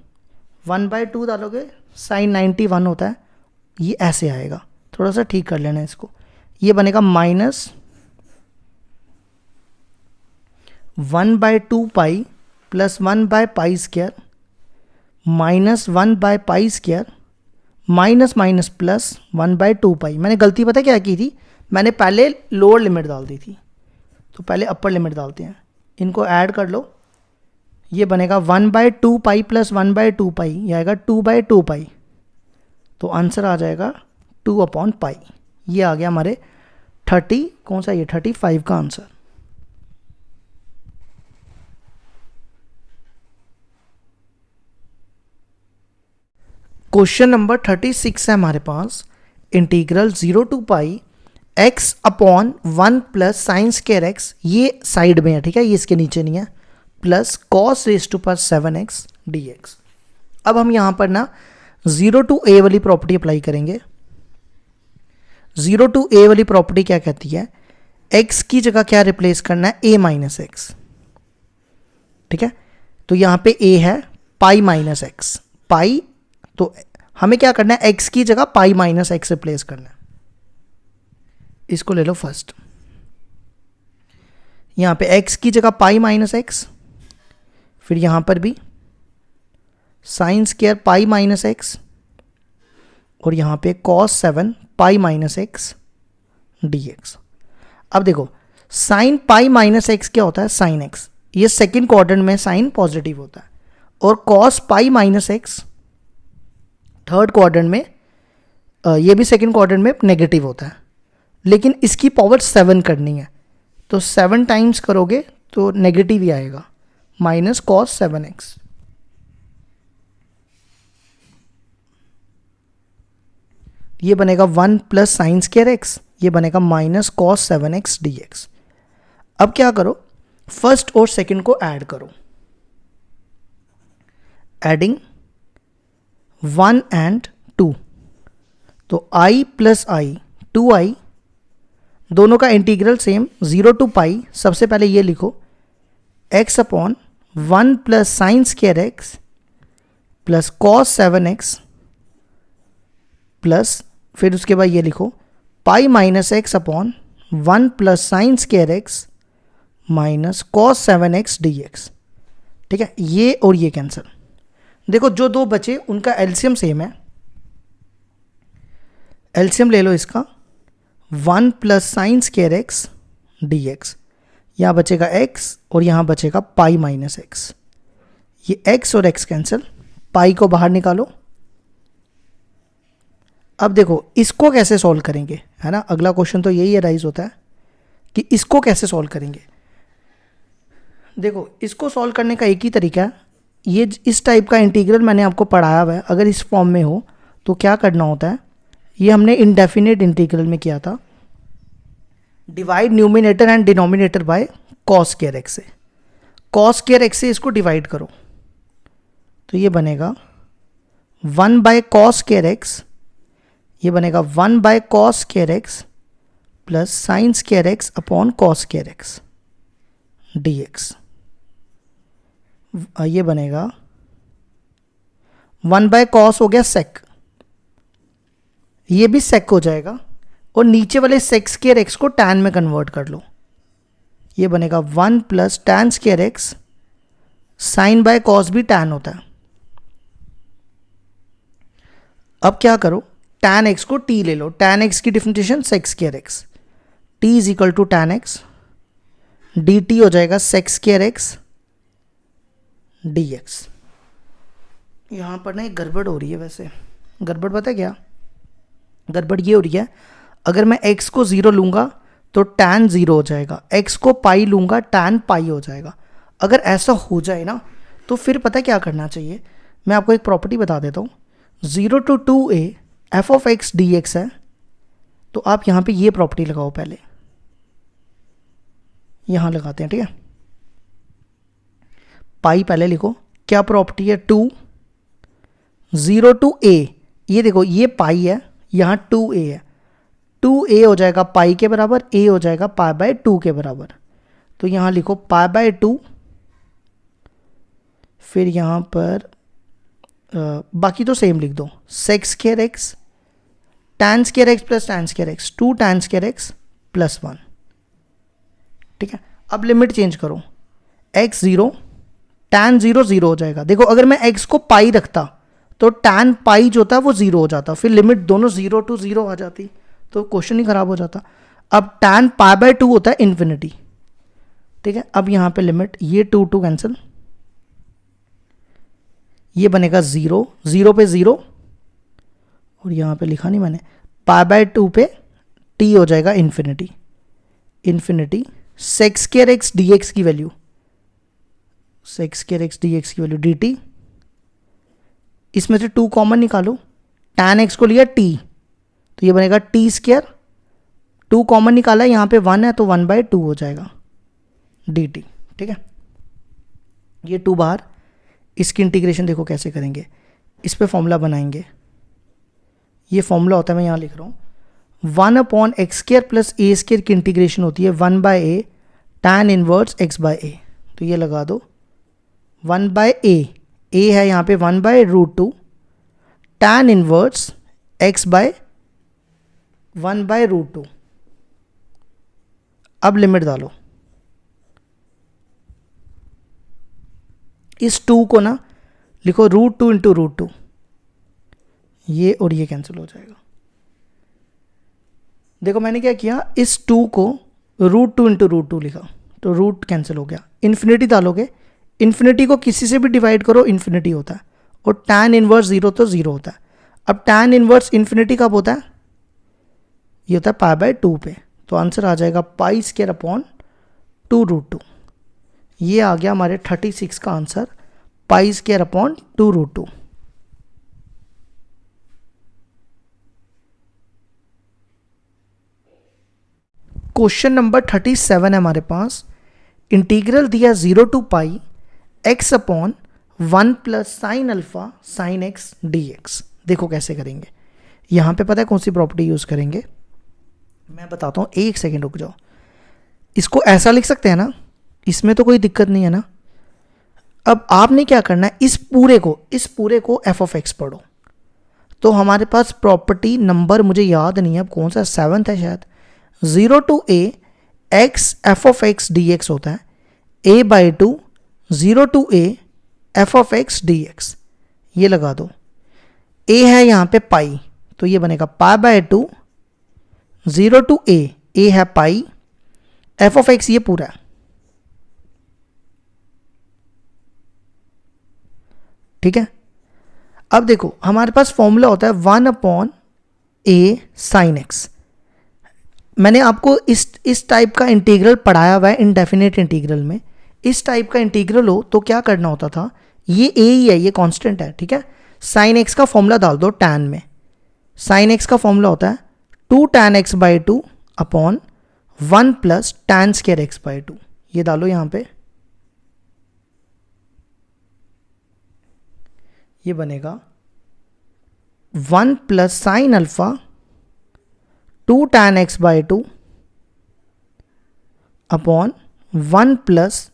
1/2 डालोगे साइन 91 होता है, ये ऐसे आएगा, थोड़ा सा ठीक कर लेना इसको, ये बनेगा -1/2 पाई प्लस 1/पाई स्क्वायर माइनस 1/पाई square minus minus plus 1/2 pi. मैंने गलती पता क्या की थी, मैंने पहले लोअर लिमिट डाल दी थी, तो पहले अपर लिमिट डालते हैं, इनको ऐड कर लो, ये बनेगा 1/2 पाई प्लस 1/2 पाई, ये आएगा 2/2 पाई, तो आंसर आ जाएगा 2/पाई। ये आ गया हमारे 30, कौन सा ये 35 का आंसर। क्वेश्चन नंबर 36 है हमारे पास, integral 0 to pi x upon 1 plus sine square x, ये साइड में है, ठीक है, ये इसके नीचे नहीं है, plus cos raise to power 7x dx। अब हम यहाँ पर ना 0 to a वाली प्रॉपर्टी अप्लाई करेंगे। 0 to a वाली प्रॉपर्टी क्या कहती है, x की जगह क्या रिप्लेस करना है, a माइनस एक्स, ठीक है, तो यहाँ पे a है पाई माइनस एक्स, पाई, तो हमें क्या करना है, x की जगह पाई माइनस एक्स रिप्लेस करना है। इसको ले लो फर्स्ट, यहाँ पे x की जगह पाई माइनस एक्स, फिर यहाँ पर भी sine square pi minus x, और यहाँ पे cos 7 pi minus x dx। अब देखो साइन पाई माइनस एक्स क्या होता है, साइन एक्स, ये सेकेंड क्वाड्रेंट में साइन पॉजिटिव होता है, और cos pi minus x third quadrant में, ये भी सेकेंड क्वाड्रेंट में नेगेटिव होता है, लेकिन इसकी पावर 7 करनी है, तो 7 टाइम्स करोगे तो नेगेटिव ही आएगा, माइनस कॉस 7x। ये बनेगा 1 प्लस साइन स्क्वायर एक्स, ये बनेगा माइनस कॉस 7x dx। अब क्या करो, फर्स्ट और सेकंड को ऐड करो, एडिंग 1 and 2, तो i प्लस आई 2i, दोनों का इंटीग्रल सेम 0 to पाई, सबसे पहले ये लिखो x upon 1 plus sine square x plus cos 7x plus फिर उसके बाद ये लिखो pi minus x upon 1 plus sine square x minus cos 7x dx। ठीक है, ये और ये कैंसिल। देखो जो दो बचे उनका एलसीएम सेम है, एलसीएम ले लो इसका 1 plus sine square x dx। यहाँ बचेगा x और यहाँ बचेगा पाई माइनस एक्स। ये x और x कैंसिल, पाई को बाहर निकालो। अब देखो इसको कैसे सॉल्व करेंगे, है ना, अगला क्वेश्चन तो यही अराइज होता है कि इसको कैसे सॉल्व करेंगे। देखो इसको सॉल्व करने का एक ही तरीका है, ये इस टाइप का इंटीग्रल मैंने आपको पढ़ाया हुआ है, अगर इस फॉर्म में हो तो क्या करना होता है, ये हमने इनडेफिनेट इंटीग्रल में किया था, divide numerator and denominator by cos square x से, कॉस स्क्वायर एक्स से इसको डिवाइड करो तो ये बनेगा 1 बाय कॉस स्क्वायर एक्स, ये बनेगा 1 by cos square x plus sine square x upon cos square x dx। ये बनेगा 1 बाय कॉस हो गया सेक, ये भी सेक हो जाएगा और नीचे वाले सेक स्क्वायर एक्स को टैन में कन्वर्ट कर लो, ये बनेगा 1 plus tan square x, sine by cos भी टैन होता है। अब क्या करो, टैन एक्स को टी ले लो, टैन एक्स की differentiation sec square x, t is equal to tan x d t हो जाएगा sec square x d x. यहाँ पर ना एक गड़बड़ हो रही है, वैसे गड़बड़ पता है क्या, गड़बड़ ये हो रही है, अगर मैं x को 0 लूँगा तो tan 0 हो जाएगा, x को पाई लूँगा tan पाई हो जाएगा। अगर ऐसा हो जाए ना तो फिर पता है क्या करना चाहिए, मैं आपको एक प्रॉपर्टी बता देता हूँ, 0 to 2a f of x dx है, तो आप यहाँ पे ये प्रॉपर्टी लगाओ, पहले यहाँ लगाते हैं, ठीक है, पाई पहले लिखो, क्या प्रॉपर्टी है, 2 0 to a, ये देखो ये पाई है, यहाँ 2a है, 2a हो जाएगा पाई के बराबर, a हो जाएगा पाई बाय 2 के बराबर, तो यहाँ लिखो पाई बाय 2, फिर यहाँ पर बाकी तो सेम लिख दो, sec square x tan square x plus tan square x, 2 tan square x plus 1, ठीक है। अब लिमिट चेंज करो, x 0 टैन 0 0 हो जाएगा। देखो अगर मैं x को पाई रखता तो टैन पाई जो था वो 0 हो जाता, फिर लिमिट दोनों 0 to 0 आ जाती, तो क्वेश्चन ही खराब हो जाता। अब टैन पाई बाय 2 होता है इन्फिनिटी, ठीक है। अब यहाँ पे लिमिट, ये 2 2 कैंसिल, ये बनेगा 0 0 पे 0 और यहाँ पे लिखा नहीं मैंने, पाई बाय 2 पे t हो जाएगा infinity, infinity sec square x d x की value, sec square x d x की वैल्यू डी टी, इसमें से 2 कॉमन निकालो, टैन एक्स को लिया t तो ये बनेगा टी स्क्वायर, 2 कॉमन निकाला है, यहाँ पे 1 है तो 1 बाय 2 हो जाएगा डी टी, ठीक है। ये 2 बाहर, इसकी इंटीग्रेशन देखो कैसे करेंगे, इस पे फॉर्मूला बनाएंगे, ये फॉर्मूला होता है, मैं यहाँ लिख रहा हूँ, 1 अपॉन एक्स स्क्वायर प्लस ए स्क्वायर की इंटीग्रेशन होती है 1 बाय ए टैन इनवर्स एक्स बाय ए, तो ये लगा दो 1 बाय ए है यहाँ पे 1 by √2 tan inverse x by 1 by √2। अब लिमिट डालो, इस 2 को ना लिखो √2 इंटू √2, ये और ये कैंसिल हो जाएगा। देखो मैंने क्या किया, इस 2 को √2 इंटू √2 लिखा तो रूट कैंसिल हो गया, इन्फिनिटी डालोगे, इन्फिनिटी को किसी से भी डिवाइड करो इन्फिनिटी होता है, और टैन इनवर्स 0 तो 0 होता है। अब टैन इनवर्स इन्फिनिटी कब होता है, ये होता है पाई बाय 2 पे, तो आंसर आ जाएगा पाई स्क्वायर अपॉन 2√2। ये आ गया हमारे 36 का answer, pi square upon 2√2। Question number 37 है हमारे पास, इंटीग्रल दिया 0 to pi x upon 1 plus sine alpha sine x dx। देखो कैसे करेंगे, यहाँ पे पता है कौन सी प्रॉपर्टी यूज़ करेंगे, मैं बताता हूँ, एक सेकेंड रुक जाओ। इसको ऐसा लिख सकते हैं ना, इसमें तो कोई दिक्कत नहीं है ना, अब आपने क्या करना है, इस पूरे को एफ ऑफ एक्स पढ़ो। तो हमारे पास प्रॉपर्टी नंबर मुझे याद नहीं है अब कौन सा, 7th है शायद, 0 to a x F of x d x होता है, a/2 0 to a f of x d x. ये लगा दो, a है यहाँ पे पाई, तो ये बनेगा π/2 0 to a है पाई, एफ ऑफ एक्स ये पूरा है। ठीक है, अब देखो हमारे पास फॉर्मूला होता है 1/a sin x। मैंने आपको इस टाइप का इंटीग्रल पढ़ाया हुआ है इनडेफिनेट इंटीग्रल में। इस टाइप का इंटीग्रल हो तो क्या करना होता था, ये a ही है, ये कांस्टेंट है, ठीक है। sin x का फॉर्मूला डाल दो tan में। sin x का फॉर्मूला होता है 2 tan x/2 upon 1 plus tan square x/2। ये डालो यहाँ पे, ये बनेगा 1 plus sine alpha 2 tan x/2 upon 1 plus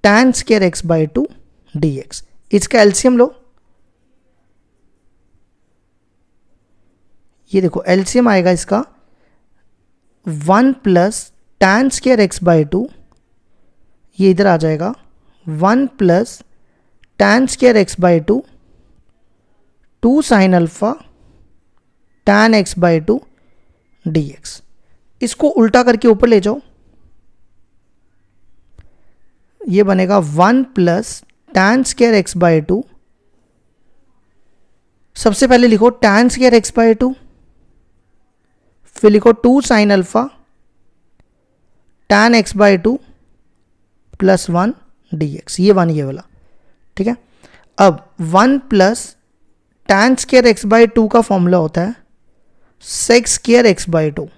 tan square x/2 dx। इसका एलसीएम लो, ये देखो एलसीएम आएगा इसका 1 प्लस tan स्क्वायर x/2, ये इधर आ जाएगा 1 plus tan square x/2 2 sine alpha tan x/2 dx। इसको उल्टा करके ऊपर ले जाओ, ये बनेगा 1 प्लस tan स्क्वायर x/2, सबसे पहले लिखो tan स्क्वायर x/2, फिर लिखो 2 sine alpha tan x/2 plus 1 dx, ये 1 ये वाला, ठीक है। अब 1 प्लस tan स्क्वायर x/2 का फॉर्मूला होता है sec स्क्वायर x/2।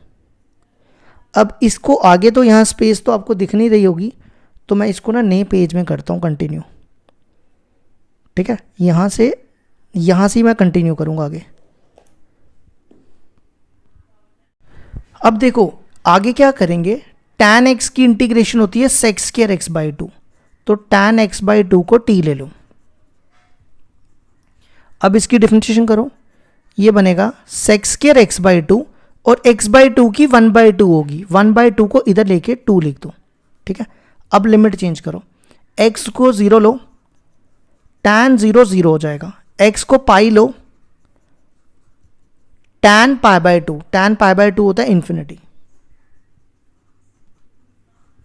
अब इसको आगे तो यहाँ स्पेस तो आपको दिख नहीं रही होगी, तो मैं इसको ना नए पेज में करता हूँ कंटिन्यू, ठीक है। यहाँ से मैं कंटिन्यू करूँगा आगे। अब देखो आगे क्या करेंगे, tan x की इंटीग्रेशन होती है sec स्क्वायर x/2, तो tan x/2 को t ले लो। अब इसकी डिफरेंशिएशन करो, ये बनेगा sec स्क्वायर x/2 और x/2 की 1/2 होगी, 1/2 को इधर लेके 2 लिख दो, ठीक है। अब लिमिट चेंज करो, x को 0 लो, tan 0 0 हो जाएगा, x को पाई लो, tan π/2 होता है इन्फिनिटी,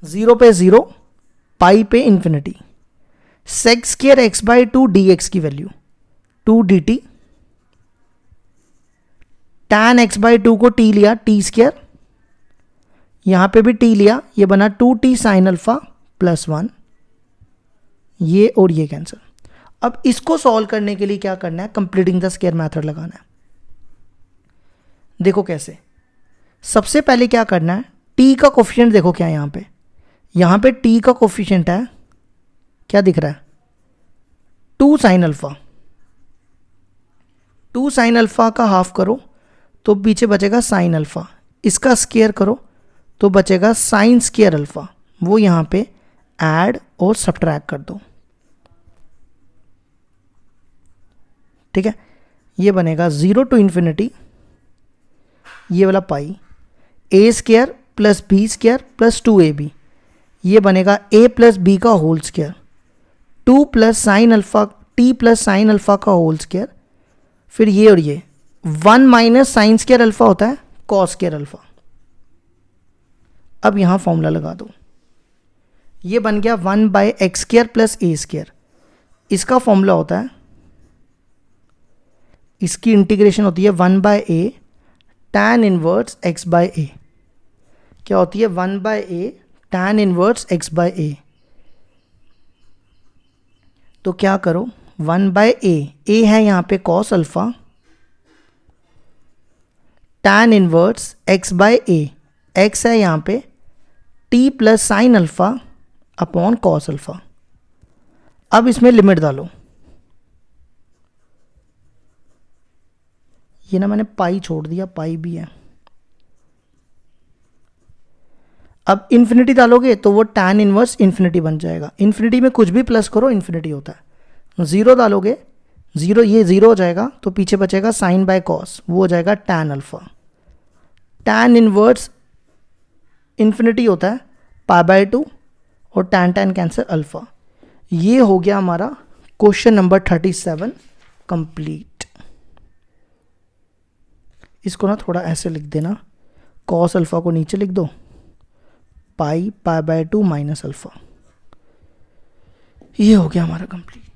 0 पे 0, पाई पे infinity, sec square x/2 dx की वैल्यू 2 dt, tan x/2 को t लिया t स्क्वायर, यहां पे भी t लिया, ये बना 2t साइन अल्फा प्लस 1, ये और ये कैंसिल। अब इसको सॉल्व करने के लिए क्या करना है, कंप्लीटिंग द स्क्वायर मेथड लगाना है। देखो कैसे, सबसे पहले क्या करना है, t का कोफिशिएंट देखो क्या है यहाँ पे t का कोफिशिएंट है, क्या दिख रहा है, 2 साइन अल्फा। 2 साइन अल्फा का हाफ करो तो पीछे बचेगा साइन अल्फा, इसका स्क्वायर करो तो बचेगा साइन स्क्वायर अल्फा, वो यहाँ पे ऐड और सब्ट्रैक्ट कर दो, ठीक है। ये बनेगा 0 टू इन्फिनिटी, ये वाला pi, a square plus b square plus 2ab, ये बनेगा a प्लस बी का whole square, 2 plus sine alpha t plus sine alpha का होल स्क्वायर, फिर ये और ये 1 माइनस साइन स्क्वायर अल्फा होता है कॉस स्क्वायर अल्फा। अब यहाँ फॉर्मूला लगा दो, ये बन गया 1/x square plus a square. इसका फॉर्मूला होता है, इसकी इंटीग्रेशन होती है 1/a tan इनवर्स x/a। क्या होती है 1/a tan इनवर्स x/a। तो क्या करो 1/a, a है यहाँ पे cos alpha, tan inverse x/a, x है यहाँ पे t plus sine alpha upon cos alpha. अब इसमें लिमिट डालो, ये ना मैंने पाई छोड़ दिया, पाई भी है। अब इन्फिनिटी डालोगे तो वो tan इनवर्स इन्फिनिटी बन जाएगा। इन्फिनिटी में कुछ भी प्लस करो इन्फिनिटी होता है। 0 डालोगे, 0 ये 0 हो जाएगा तो पीछे बचेगा साइन बाय कॉस, वो हो जाएगा tan alpha. tan inverse infinity होता है पाई बाय 2 और tan कैंसर अल्फा। ये हो गया हमारा क्वेश्चन नंबर 37 कंप्लीट। इसको ना थोड़ा ऐसे लिख देना, कॉस अल्फा को नीचे लिख दो, पाई बाय 2 माइनस अल्फा। ये हो गया हमारा कंप्लीट।